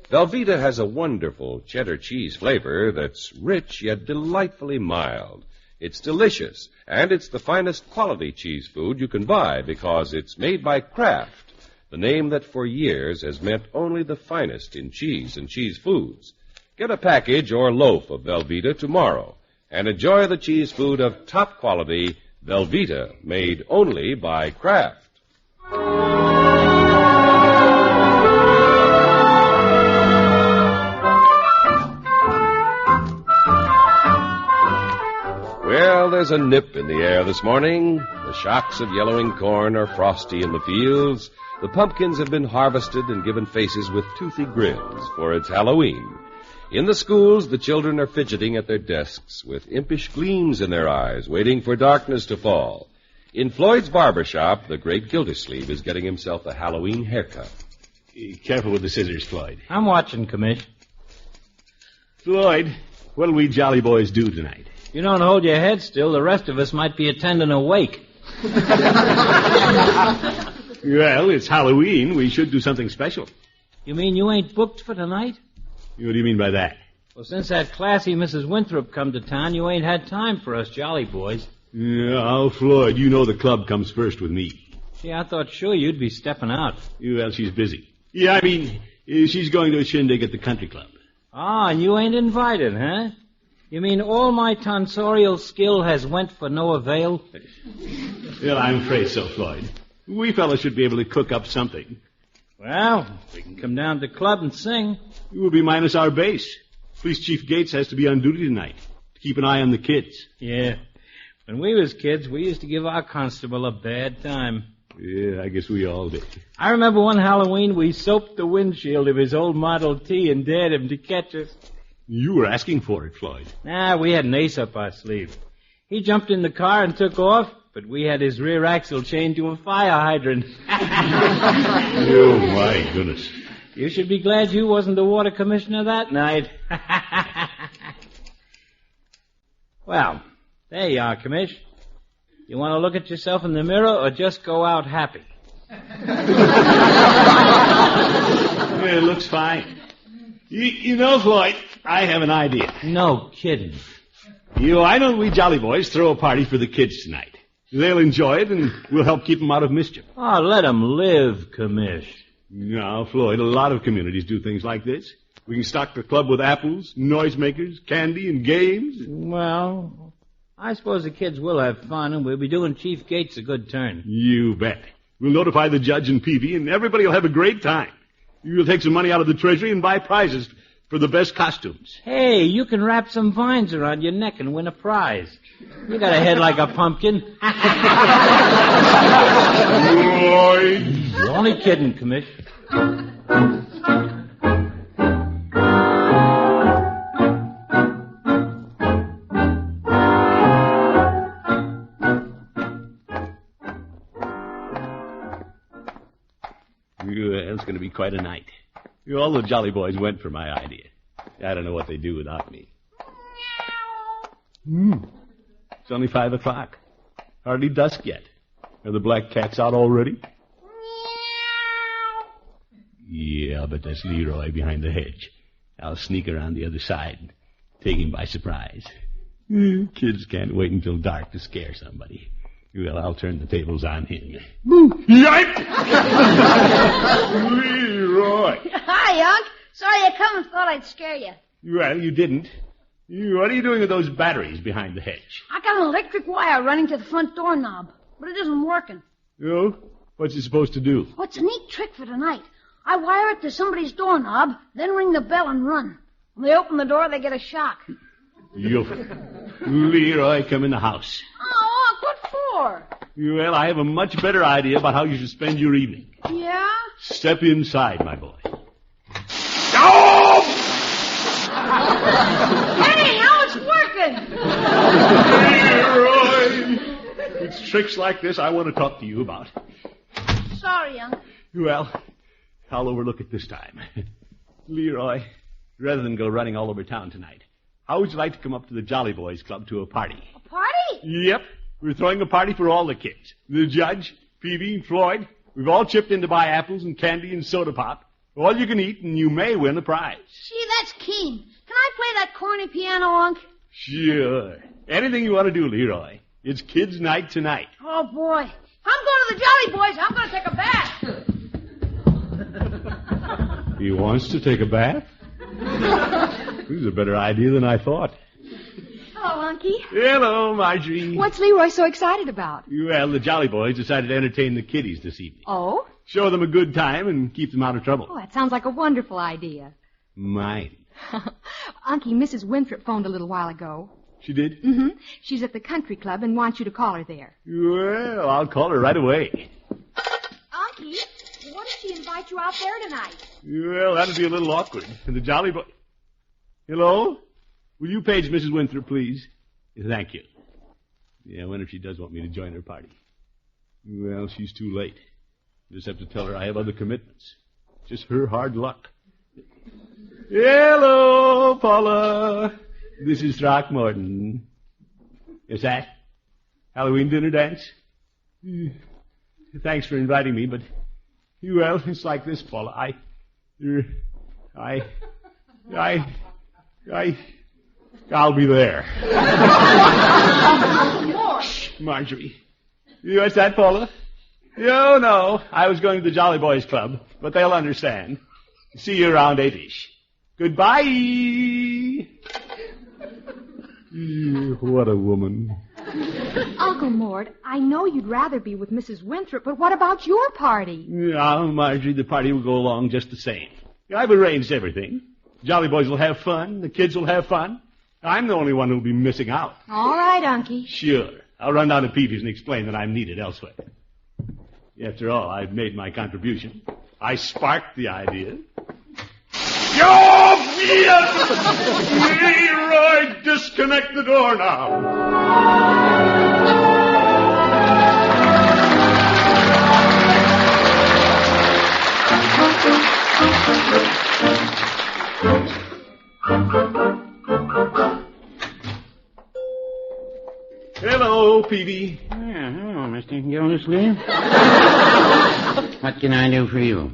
Velveeta has a wonderful cheddar cheese flavor that's rich yet delightfully mild. It's delicious, and it's the finest quality cheese food you can buy because it's made by Kraft, the name that for years has meant only the finest in cheese and cheese foods. Get a package or loaf of Velveeta tomorrow and enjoy the cheese food of top quality Velveeta, made only by Kraft. Well, there's a nip in the air this morning. The shocks of yellowing corn are frosty in the fields. The pumpkins have been harvested and given faces with toothy grins, for it's Halloween. In the schools, the children are fidgeting at their desks with impish gleams in their eyes, waiting for darkness to fall. In Floyd's barber shop, the Great Gildersleeve is getting himself a Halloween haircut. Careful with the scissors, Floyd. I'm watching, Commish. Floyd, what'll we jolly boys do tonight? If you don't hold your head still, the rest of us might be attending a wake. Well, it's Halloween. We should do something special. You mean you ain't booked for tonight? What do you mean by that? Well, since that classy Mrs. Winthrop come to town, you ain't had time for us jolly boys. Yeah, Floyd, you know the club comes first with me. Gee, I thought sure you'd be stepping out. Well, she's busy. Yeah, I mean, she's going to a shindig at the country club. Ah, and you ain't invited, huh? You mean all my tonsorial skill has went for no avail? Well, I'm afraid so, Floyd. We fellas should be able to cook up something. Well, we can come down to the club and sing. We'll be minus our bass. Police Chief Gates has to be on duty tonight to keep an eye on the kids. Yeah. When we was kids, we used to give our constable a bad time. Yeah, I guess we all did. I remember one Halloween we soaped the windshield of his old Model T and dared him to catch us. You were asking for it, Floyd. Nah, we had an ace up our sleeve. He jumped in the car and took off, but we had his rear axle chained to a fire hydrant. Oh, my goodness. You should be glad you wasn't the water commissioner that night. Well, there you are, Commish. You want to look at yourself in the mirror or just go out happy? Yeah, it looks fine. You know, Floyd, I have an idea. No kidding. Why don't we Jolly Boys throw a party for the kids tonight? They'll enjoy it, and we'll help keep them out of mischief. Oh, let them live, Commish. No, Floyd, a lot of communities do things like this. We can stock the club with apples, noisemakers, candy, and games. Well, I suppose the kids will have fun, and we'll be doing Chief Gates a good turn. You bet. We'll notify the judge and Peavy, and everybody will have a great time. You'll take some money out of the treasury and buy prizes for the best costumes. Hey, you can wrap some vines around your neck and win a prize. You got a head like a pumpkin. You're only kidding, Commish. It's going to be quite a night. All the Jolly Boys went for my idea. I don't know what they'd do without me. It's only 5 o'clock. Hardly dusk yet. Are the black cats out already? Yeah, but that's Leroy behind the hedge. I'll sneak around the other side and take him by surprise. Kids can't wait until dark to scare somebody. Well, I'll turn the tables on him. Yipe! Leroy! Hi, Unc. Sorry I come and thought I'd scare you. Well, you didn't. What are you doing with those batteries behind the hedge? I got an electric wire running to the front doorknob, but it isn't working. Oh? What's it supposed to do? What's a neat trick for tonight? I wire it to somebody's doorknob, then ring the bell and run. When they open the door, they get a shock. Leroy, come in the house. Oh, Unc, what for? Well, I have a much better idea about how you should spend your evening. Yeah? Step inside, my boy. Hey, now it's working! Leroy! It's tricks like this I want to talk to you about. Sorry, Unc. Well, I'll overlook it this time. Leroy, rather than go running all over town tonight, how would you like to come up to the Jolly Boys Club to a party? A party? Yep. We're throwing a party for all the kids. The judge, Peavy, Floyd. We've all chipped in to buy apples and candy and soda pop. All you can eat, and you may win a prize. Gee, that's keen. Can I play that corny piano, Unc? Sure. Anything you want to do, Leroy. It's kids' night tonight. Oh, boy. I'm going to the Jolly Boys. I'm going to take a bath. He wants to take a bath? This is a better idea than I thought. Hello, Unky. Hello, Marjorie. What's Leroy so excited about? Well, the Jolly Boys decided to entertain the kiddies this evening. Oh? Show them a good time and keep them out of trouble. Oh, that sounds like a wonderful idea. Mine. Unky, Mrs. Winthrop phoned a little while ago. She did? Mm-hmm. She's at the country club and wants you to call her there. Well, I'll call her right away. Unky, what if she invites you out there tonight? Well, that'd be a little awkward. And the Jolly Boy... Hello? Will you page Mrs. Winthrop, please? Thank you. Yeah, I wonder if she does want me to join her party. Well, she's too late. Just have to tell her I have other commitments. Just her hard luck. Hello, Paula. This is Throckmorton. Is that Halloween dinner dance? Thanks for inviting me, but, well, it's like this, Paula. I'll be there. Shh, Marjorie. What's that, Paula? Oh, no. I was going to the Jolly Boys Club, but they'll understand. See you around 8-ish. Goodbye. What a woman. Uncle Mort, I know you'd rather be with Mrs. Winthrop, but what about your party? Yeah, Marjorie, the party will go along just the same. I've arranged everything. Jolly Boys will have fun. The kids will have fun. I'm the only one who'll be missing out. All right, Unky. Sure. I'll run down to Peavy's and explain that I'm needed elsewhere. After all, I've made my contribution. I sparked the idea. Leroy, disconnect the door now. Hello, Peavy. Yeah, hello, Mr. Gildersleeve. What can I do for you?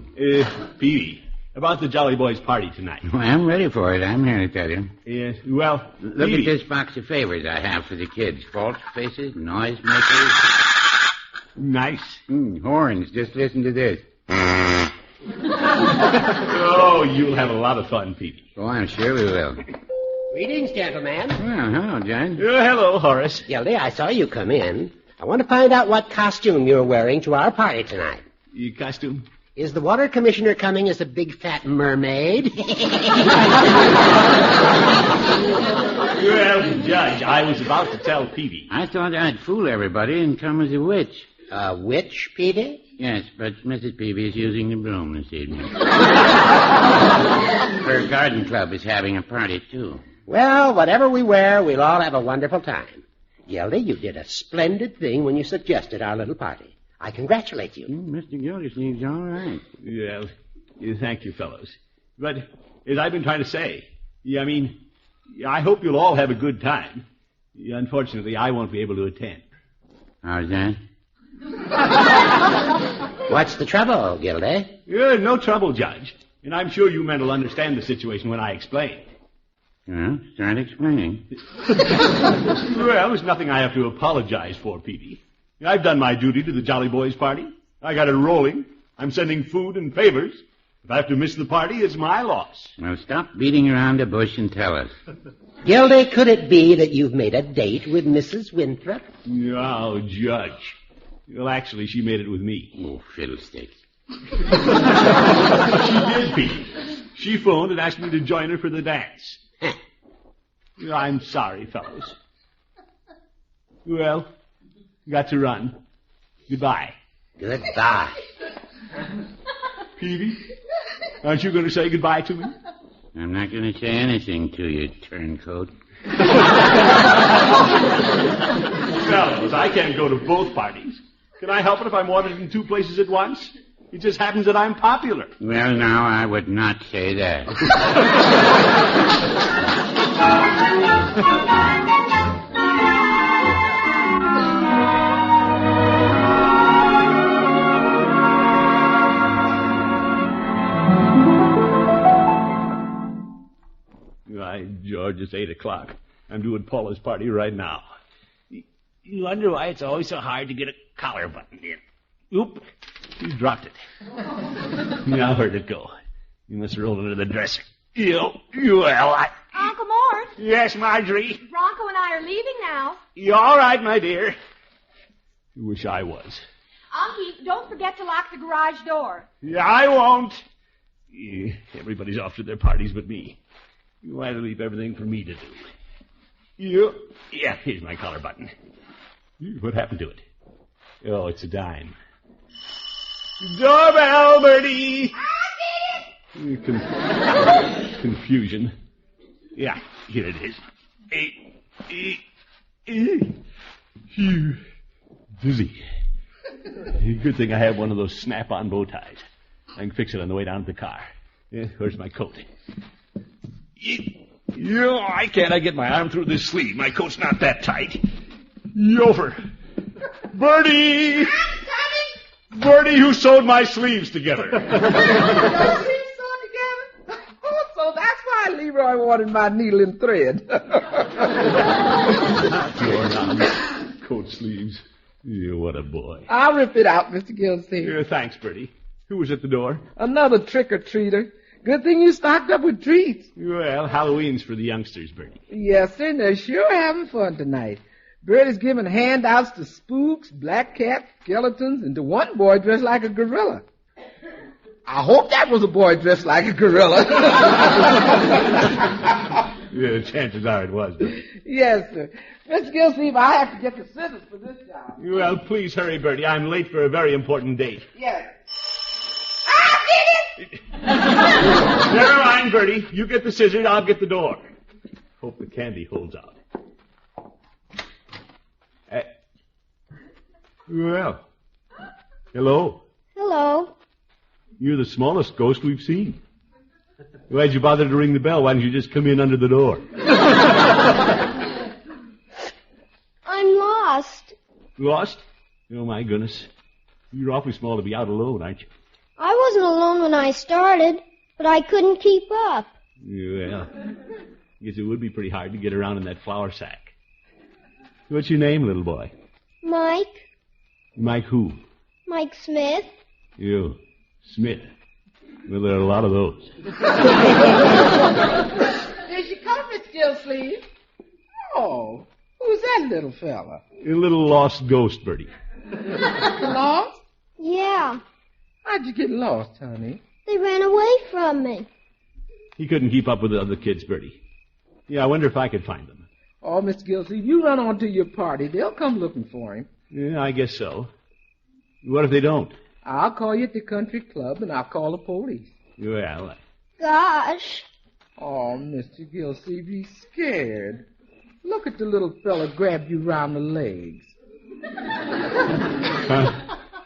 Peavy, about the Jolly Boys party tonight. Well, I'm ready for it. I'm here to tell you. Yes, well, Look at this box of favors I have for the kids. False faces, noisemakers. Nice. Horns. Just listen to this. Oh, you'll have a lot of fun, Peavy. Oh, I'm sure we will. Greetings, gentlemen. Well, hello, John. Hello, Horace. Gildy, I saw you come in. I want to find out what costume you're wearing to our party tonight. Your costume? Is the water commissioner coming as a big fat mermaid? Well, Judge, I was about to tell Peavy. I thought I'd fool everybody and come as a witch. A witch, Peavy? Yes, but Mrs. Peavy is using the broom this evening. Her garden club is having a party, too. Well, whatever we wear, we'll all have a wonderful time. Gildy, you did a splendid thing when you suggested our little party. I congratulate you. Mr. Gildersleeve's all right. Well, thank you, fellows. But, as I've been trying to say, I hope you'll all have a good time. Unfortunately, I won't be able to attend. How's that? What's the trouble, Gildy? No trouble, Judge. And I'm sure you men will understand the situation when I explain. Well, start explaining. Well, there's nothing I have to apologize for, Peavy. I've done my duty to the Jolly Boys party. I got it rolling. I'm sending food and favors. If I have to miss the party, it's my loss. Well, stop beating around the bush and tell us. Gildy, could it be that you've made a date with Mrs. Winthrop? Oh, Judge. Well, actually, she made it with me. Oh, fiddlesticks. She did, Pete. She phoned and asked me to join her for the dance. I'm sorry, fellows. Well, got to run. Goodbye. Goodbye. Peavy, aren't you going to say goodbye to me? I'm not going to say anything to you, turncoat. Fellows, I can't go to both parties. Can I help it if I'm wanted in two places at once? It just happens that I'm popular. Well, now, I would not say that. Why, George, it's 8 o'clock. I'm doing Paula's party right now. You wonder why it's always so hard to get a collar buttoned in. Oop, you dropped it. Now where'd it go? You must have rolled under the dresser. Uncle Mort. Yes, Marjorie? Bronco and I are leaving now. You all right, my dear? Wish I was. Unky, don't forget to lock the garage door. Yeah, I won't. Everybody's off to their parties but me. Why to leave everything for me to do? Yeah, here's my collar button. What happened to it? Oh, it's a dime. Doorbell, Bertie! Confusion. Yeah, here it is. Phew. Dizzy. Good thing I have one of those snap-on bow ties. I can fix it on the way down to the car. Where's my coat? I can't. I get my arm through this sleeve. My coat's not that tight. Yover. Bertie! Bertie, who sewed my sleeves together? So that's why Leroy wanted my needle and thread. Coat sleeves. What a boy. I'll rip it out, Mr. Gildersleeve. Thanks, Bertie. Who was at the door? Another trick-or-treater. Good thing you stocked up with treats. Well, Halloween's for the youngsters, Bertie. Yes, sir, and they're sure having fun tonight. Bertie's giving handouts to spooks, black cats, skeletons, and to one boy dressed like a gorilla. I hope that was a boy dressed like a gorilla. Yeah, chances are it was, Bertie. Yes, sir. Mr. Gildersleeve, I have to get the scissors for this job. Well, please hurry, Bertie. I'm late for a very important date. Yes. Never mind, Bertie. You get the scissors, I'll get the door. Hope the candy holds out. Well, hello. Hello. You're the smallest ghost we've seen. Why'd you bother to ring the bell? Why didn't you just come in under the door? I'm lost. Lost? Oh, my goodness. You're awfully small to be out alone, aren't you? I wasn't alone when I started, but I couldn't keep up. Well, guess it would be pretty hard to get around in that flour sack. What's your name, little boy? Mike? Mike who? Mike Smith. You, Smith. Well, there are a lot of those. There she comes, Miss Gildersleeve. Oh, who's that little fella? A little lost ghost, Bertie. Lost? Yeah. How'd you get lost, honey? They ran away from me. He couldn't keep up with the other kids, Bertie. Yeah, I wonder if I could find them. Oh, Mr. Gildersleeve, you run on to your party. They'll come looking for him. Yeah, I guess so. What if they don't? I'll call you at the country club, and I'll call the police. Well, Gosh. Oh, Mr. Gildersleeve, he's scared. Look at the little fella grab you round the legs.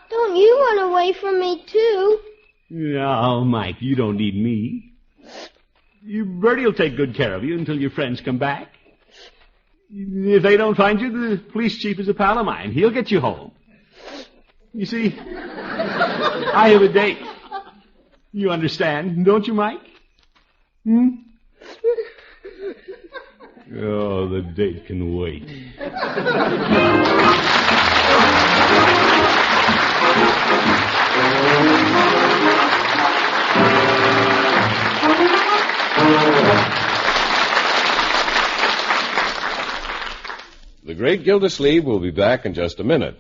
Don't you run away from me, too? No, Mike, you don't need me. Bertie will take good care of you until your friends come back. If they don't find you, the police chief is a pal of mine. He'll get you home. You see, I have a date. You understand, don't you, Mike? Oh, the date can wait. The Great Gildersleeve will be back in just a minute.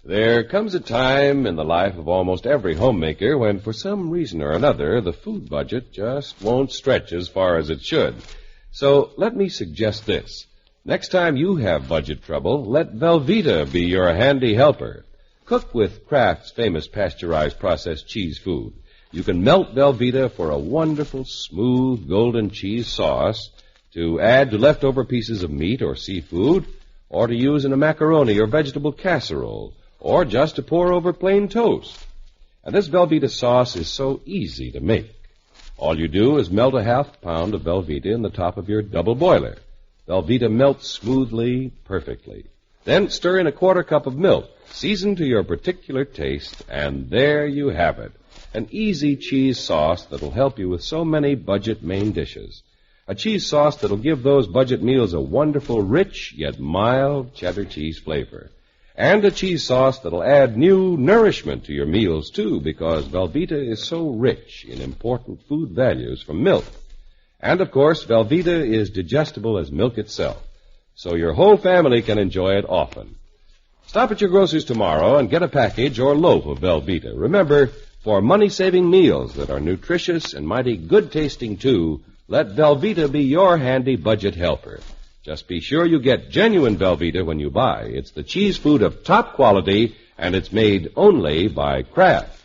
There comes a time in the life of almost every homemaker when, for some reason or another, the food budget just won't stretch as far as it should. So let me suggest this. Next time you have budget trouble, let Velveeta be your handy helper. Cook with Kraft's famous pasteurized processed cheese food. You can melt Velveeta for a wonderful, smooth, golden cheese sauce to add to leftover pieces of meat or seafood, or to use in a macaroni or vegetable casserole, or just to pour over plain toast. And this Velveeta sauce is so easy to make. All you do is melt a half pound of Velveeta in the top of your double boiler. Velveeta melts smoothly, perfectly. Then stir in a quarter cup of milk, seasoned to your particular taste, and there you have it. An easy cheese sauce that'll help you with so many budget main dishes. A cheese sauce that'll give those budget meals a wonderful, rich, yet mild cheddar cheese flavor. And a cheese sauce that'll add new nourishment to your meals, too, because Velveeta is so rich in important food values from milk. And, of course, Velveeta is digestible as milk itself, so your whole family can enjoy it often. Stop at your grocer's tomorrow and get a package or loaf of Velveeta. Remember, for money-saving meals that are nutritious and mighty good-tasting, too, let Velveeta be your handy budget helper. Just be sure you get genuine Velveeta when you buy. It's the cheese food of top quality, and it's made only by Kraft.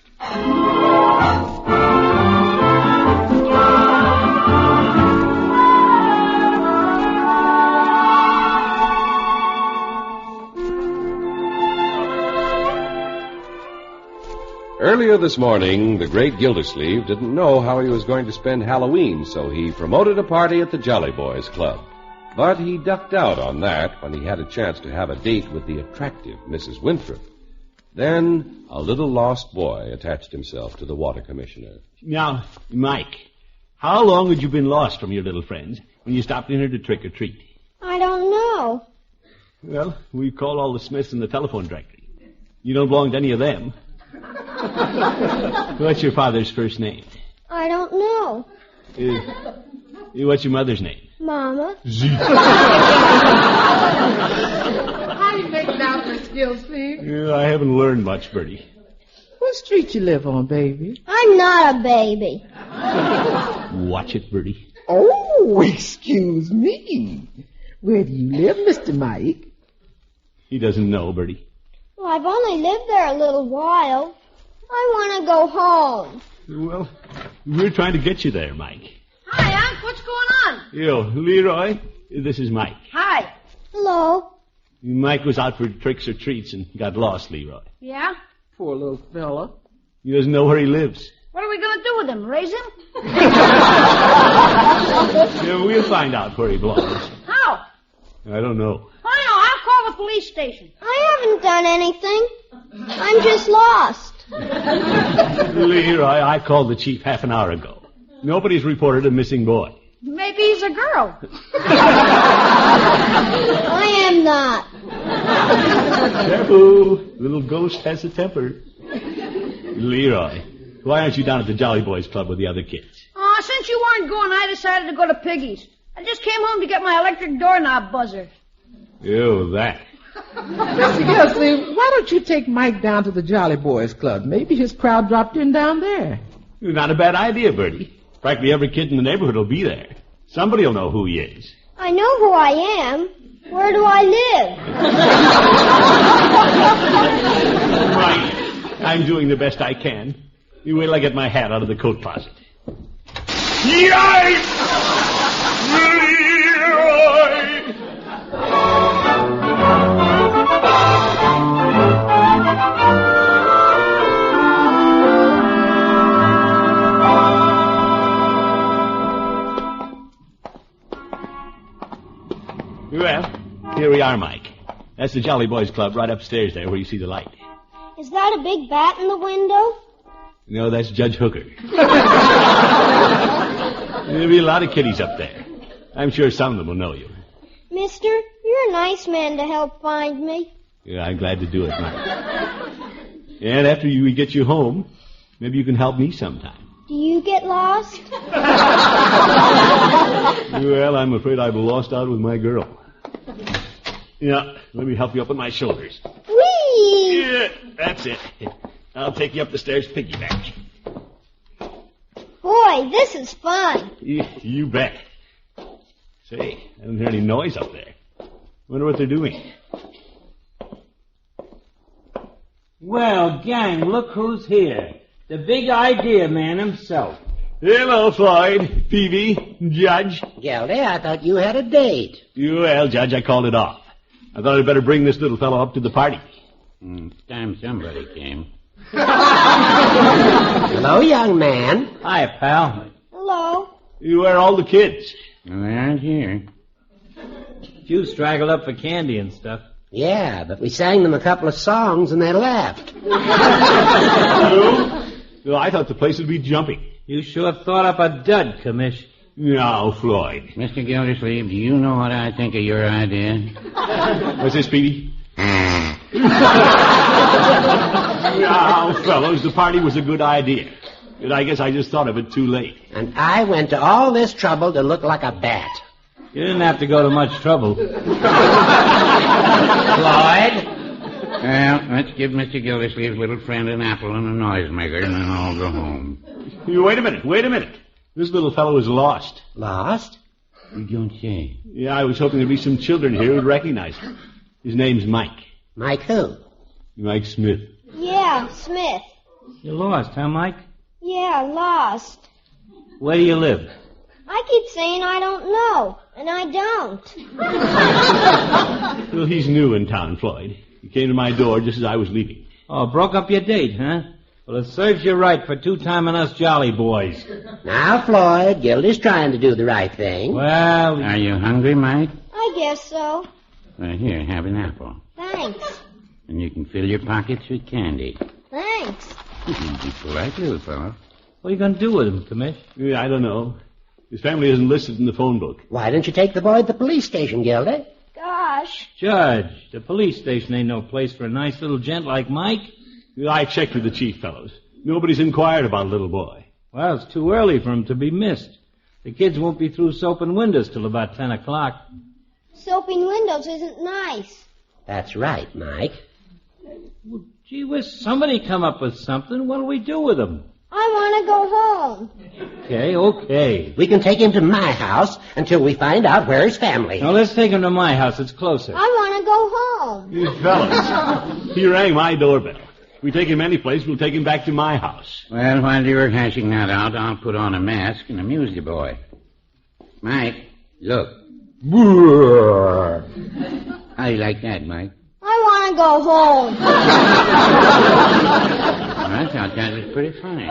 Earlier this morning, the Great Gildersleeve didn't know how he was going to spend Halloween, so he promoted a party at the Jolly Boys Club. But he ducked out on that when he had a chance to have a date with the attractive Mrs. Winthrop. Then a little lost boy attached himself to the water commissioner. Now, Mike, how long had you been lost from your little friends when you stopped in here to trick or treat? I don't know. Well, we called all the Smiths in the telephone directory. You don't belong to any of them. What's your father's first name? I don't know. What's your mother's name? Mama. How you make it out, Miss Gildersleeve? I haven't learned much, Bertie. What street you live on, baby? I'm not a baby. Watch it, Bertie. Oh, excuse me. Where do you live, Mr. Mike? He doesn't know, Bertie. Well, I've only lived there a little while. I want to go home. Well, we're trying to get you there, Mike. Hi, Unc. What's going on? Yo, Leroy, this is Mike. Hi. Hello. Mike was out for tricks or treats and got lost, Leroy. Yeah? Poor little fella. He doesn't know where he lives. What are we going to do with him? Raise him? Yeah, we'll find out where he belongs. How? I don't know. I know. I'll call the police station. I haven't done anything. I'm just lost. Leroy, I called the chief half an hour ago. Nobody's reported a missing boy. Maybe he's a girl. I am not. Careful. Little ghost has a temper. Leroy, why aren't you down at the Jolly Boys Club with the other kids? Since you weren't going, I decided to go to Piggy's. I just came home to get my electric doorknob buzzer. Oh, that. Mr. Gildersleeve, why don't you take Mike down to the Jolly Boys Club? Maybe his crowd dropped in down there. Not a bad idea, Bertie. Practically every kid in the neighborhood will be there. Somebody will know who he is. I know who I am. Where do I live? Right. I'm doing the best I can. You wait till I get my hat out of the coat closet. Yikes! Well, here we are, Mike. That's the Jolly Boys Club right upstairs there where you see the light. Is that a big bat in the window? No, that's Judge Hooker. There'll be a lot of kiddies up there. I'm sure some of them will know you. Mister, you're a nice man to help find me. Yeah, I'm glad to do it, Mike. And after we get you home, maybe you can help me sometime. Do you get lost? Well, I'm afraid I've lost out with my girl. Yeah, let me help you up with my shoulders. Whee! Yeah, that's it. I'll take you up the stairs piggyback. Boy, this is fun. You bet. Say, I don't hear any noise up there. Wonder what they're doing. Well, gang, look who's here. The big idea man himself. Hello, Floyd, Peavy, Judge. Gildy, I thought you had a date. Well, Judge, I called it off. I thought I'd better bring this little fellow up to the party. Time somebody came. Hello, young man. Hi, pal. Hello. Where are all the kids? Well, they aren't here. You straggled up for candy and stuff. Yeah, but we sang them a couple of songs and they left. Well, I thought the place would be jumping. You sure thought up a dud, Commish. No, Floyd. Mr. Gildersleeve, do you know what I think of your idea? What's this, Peavy? Now, fellows, the party was a good idea. But I guess I just thought of it too late. And I went to all this trouble to look like a bat. You didn't have to go to much trouble. Floyd? Well, let's give Mr. Gildersleeve's little friend an apple and a noisemaker, and then I'll go home. Wait a minute. This little fellow is lost. Lost? You don't say. Yeah, I was hoping there'd be some children here who'd recognize him. His name's Mike. Mike who? Mike Smith. Yeah, Smith. You lost, huh, Mike? Yeah, lost. Where do you live? I keep saying I don't know, and I don't. Well, he's new in town, Floyd. He came to my door just as I was leaving. Oh, broke up your date, huh? Well, it serves you right for two-timing us Jolly Boys. Now, Floyd, Gildy's trying to do the right thing. Well... Are you hungry, Mike? I guess so. Well, here, have an apple. Thanks. And you can fill your pockets with candy. Thanks. You be polite, little fellow. What are you going to do with him, Commish? Yeah, I don't know. His family isn't listed in the phone book. Why don't you take the boy to the police station, Gildy? Gosh. Judge, the police station ain't no place for a nice little gent like Mike. I checked with the chief, fellows. Nobody's inquired about a little boy. Well, it's too early for 'em to be missed. The kids won't be through soaping windows till about 10 o'clock. Soaping windows isn't nice. That's right, Mike. Well, gee whiz, somebody come up with something. What'll we do with them? I want to go home. Okay. We can take him to my house until we find out where his family is. Now, let's take him to my house. It's closer. I want to go home. You fellas, he rang my doorbell. If we take him any place, we'll take him back to my house. Well, while you were hashing that out, I'll put on a mask and amuse the boy. Mike, look. How do you like that, Mike? I want to go home. I thought that was pretty funny.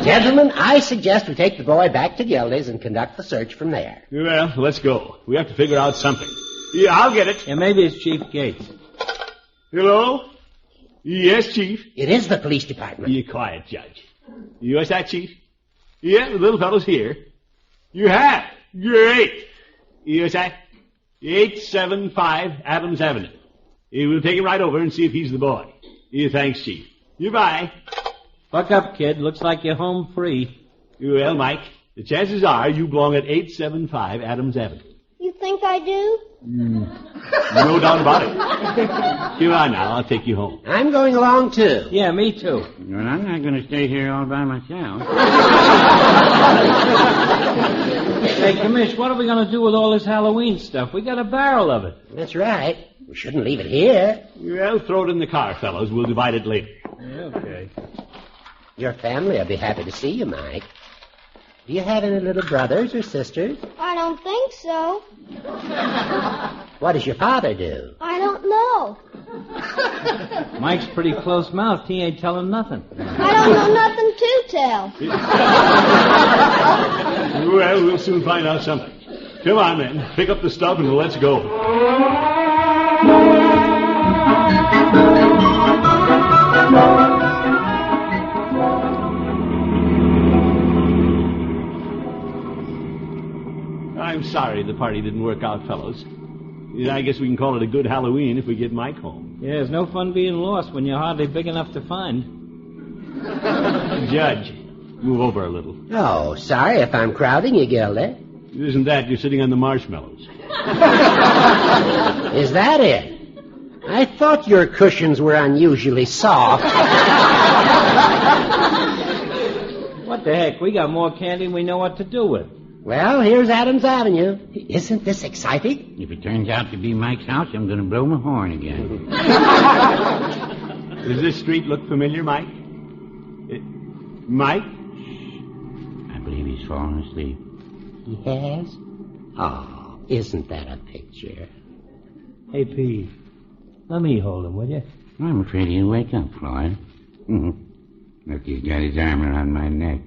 Gentlemen, I suggest we take the boy back to Gildy's and conduct the search from there. Well, let's go. We have to figure out something. Yeah, I'll get it. Yeah, maybe it's Chief Gates. Hello? Yes, Chief. It is the police department. You quiet, Judge. What's that, Chief? Yeah, the little fellow's here. You have? Great. What's that? 875 Adams Avenue. We'll take him right over and see if he's the boy. Thanks, Chief. Goodbye. Buck up, kid. Looks like you're home free. Well, Mike, the chances are you belong at 875 Adams Avenue. You think I do? No doubt about it. Come on now, I'll take you home. I'm going along, too. Yeah, me too. Well, I'm not going to stay here all by myself. Hey, Commish, what are we going to do with all this Halloween stuff? We got a barrel of it. That's right. We shouldn't leave it here. Well, throw it in the car, fellows. We'll divide it later. Yeah, okay. Your family will be happy to see you, Mike. Do you have any little brothers or sisters? I don't think so. What does your father do? I don't know. Mike's pretty close-mouthed. He ain't telling nothing. I don't know nothing to tell. Well, we'll soon find out something. Come on, then. Pick up the stuff and let's go. I'm sorry the party didn't work out, fellows. I guess we can call it a good Halloween if we get Mike home. Yeah, there's no fun being lost when you're hardly big enough to find. Judge, move over a little. Oh, sorry if I'm crowding you, Gildy. It isn't that. You're sitting on the marshmallows. Is that it? I thought your cushions were unusually soft. What the heck? We got more candy than we know what to do with. Well, here's Adams Avenue. Isn't this exciting? If it turns out to be Mike's house, I'm going to blow my horn again. Does this street look familiar, Mike? Mike? I believe he's fallen asleep. He has? Oh, isn't that a picture? Hey, P, let me hold him, will you? I'm afraid he'll wake up, Floyd. Look, he's got his arm around my neck.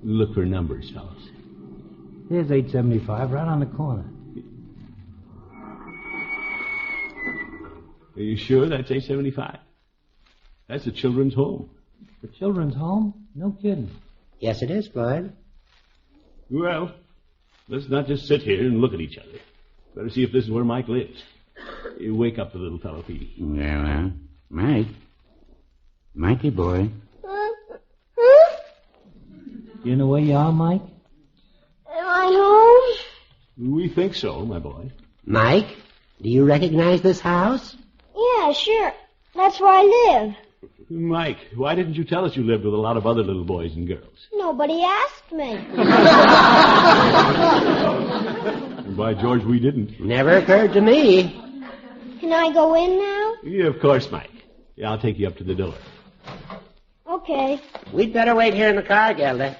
Look for numbers, fellas. There's 875 right on the corner. Are you sure that's 875? That's the children's home. The children's home? No kidding. Yes, it is, Floyd. Well, let's not just sit here and look at each other. Better see if this is where Mike lives. You wake up the little fellow, Petey. Yeah, well, Mike. Mikey boy. You know where you are, Mike? Am I home? We think so, my boy. Mike, do you recognize this house? Yeah, sure. That's where I live. Mike, why didn't you tell us you lived with a lot of other little boys and girls? Nobody asked me. By George, we didn't. Never occurred to me. Can I go in now? Yeah, of course, Mike. Yeah, I'll take you up to the door. Okay. We'd better wait here in the car, Gildy.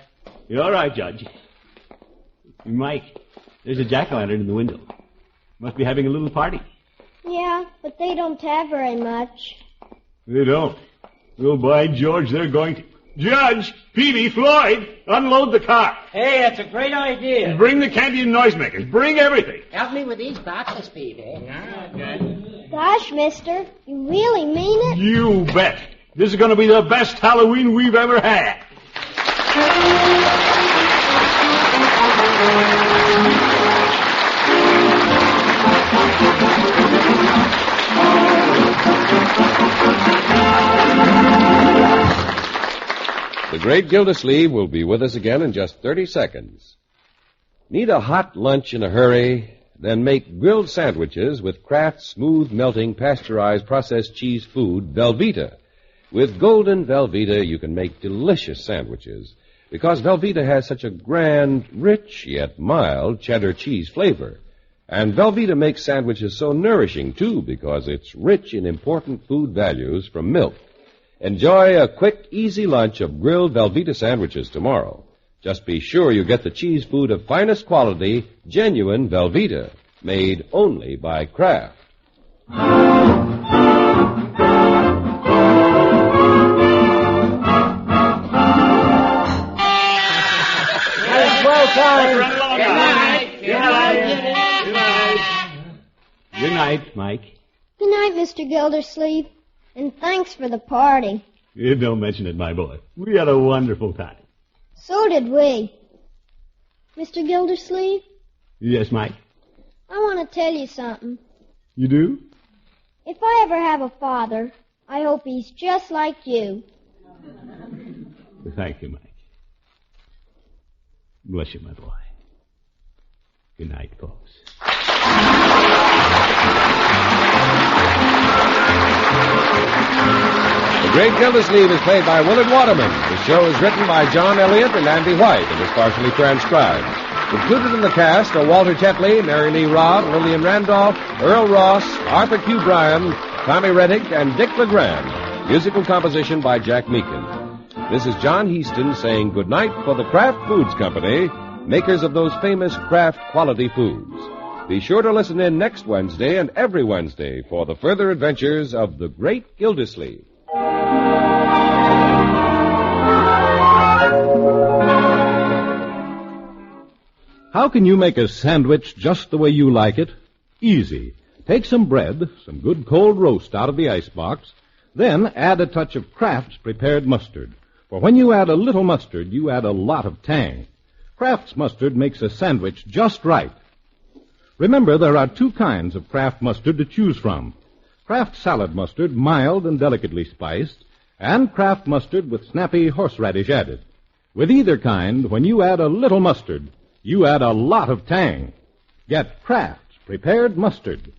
You're all right, Judge. Mike, there's a jack-o'-lantern in the window. Must be having a little party. Yeah, but they don't have very much. They don't. Oh, by George, they're going to. Judge, Peavy, Floyd, unload the car. Hey, that's a great idea. Bring the candy and noisemakers. Bring everything. Help me with these boxes, Peavy. Gosh, mister, you really mean it? You bet. This is going to be the best Halloween we've ever had. The Great Gildersleeve will be with us again in just 30 seconds. Need a hot lunch in a hurry? Then make grilled sandwiches with Kraft's smooth melting pasteurized processed cheese food, Velveeta. With golden Velveeta, you can make delicious sandwiches because Velveeta has such a grand, rich, yet mild cheddar cheese flavor. And Velveeta makes sandwiches so nourishing, too, because it's rich in important food values from milk. Enjoy a quick, easy lunch of grilled Velveeta sandwiches tomorrow. Just be sure you get the cheese food of finest quality, genuine Velveeta, made only by Kraft. Good night, Mike. Good night, Mr. Gildersleeve. And thanks for the party. Don't mention it, my boy. We had a wonderful time. So did we. Mr. Gildersleeve, Yes, Mike? I want to tell you something. You do? If I ever have a father, I hope he's just like you. Thank you, Mike. Bless you, my boy. Good night, folks. The Great Gildersleeve is played by Willard Waterman. The show is written by John Elliott and Andy White and is partially transcribed. Included in the cast are Walter Tetley, Mary Lee Robb, Lillian Randolph, Earl Ross, Arthur Q. Bryan, Tommy Reddick, and Dick LeGrand. Musical composition by Jack Meakin. This is John Heaston saying goodnight for the Kraft Foods Company, makers of those famous Kraft quality foods. Be sure to listen in next Wednesday and every Wednesday for the further adventures of the Great Gildersleeve. How can you make a sandwich just the way you like it? Easy. Take some bread, some good cold roast out of the icebox, then add a touch of Kraft's prepared mustard. For when you add a little mustard, you add a lot of tang. Kraft's mustard makes a sandwich just right. Remember, there are two kinds of Kraft mustard to choose from. Kraft salad mustard, mild and delicately spiced, and Kraft mustard with snappy horseradish added. With either kind, when you add a little mustard, you add a lot of tang. Get Kraft's prepared mustard.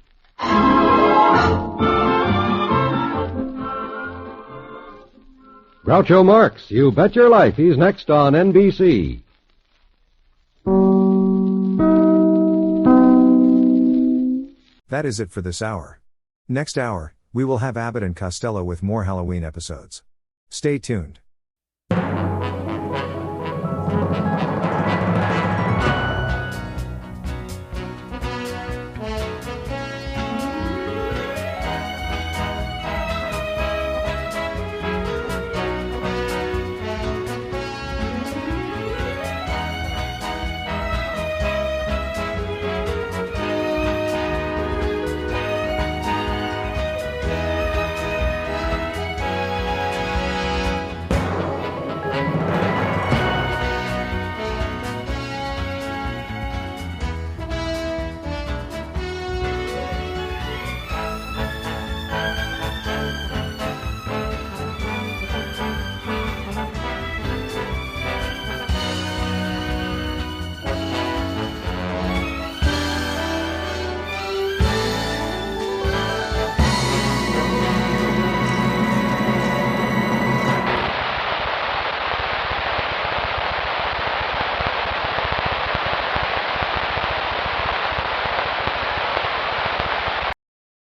Groucho Marx, you bet your life he's next on NBC. That is it for this hour. Next hour, we will have Abbott and Costello with more Halloween episodes. Stay tuned.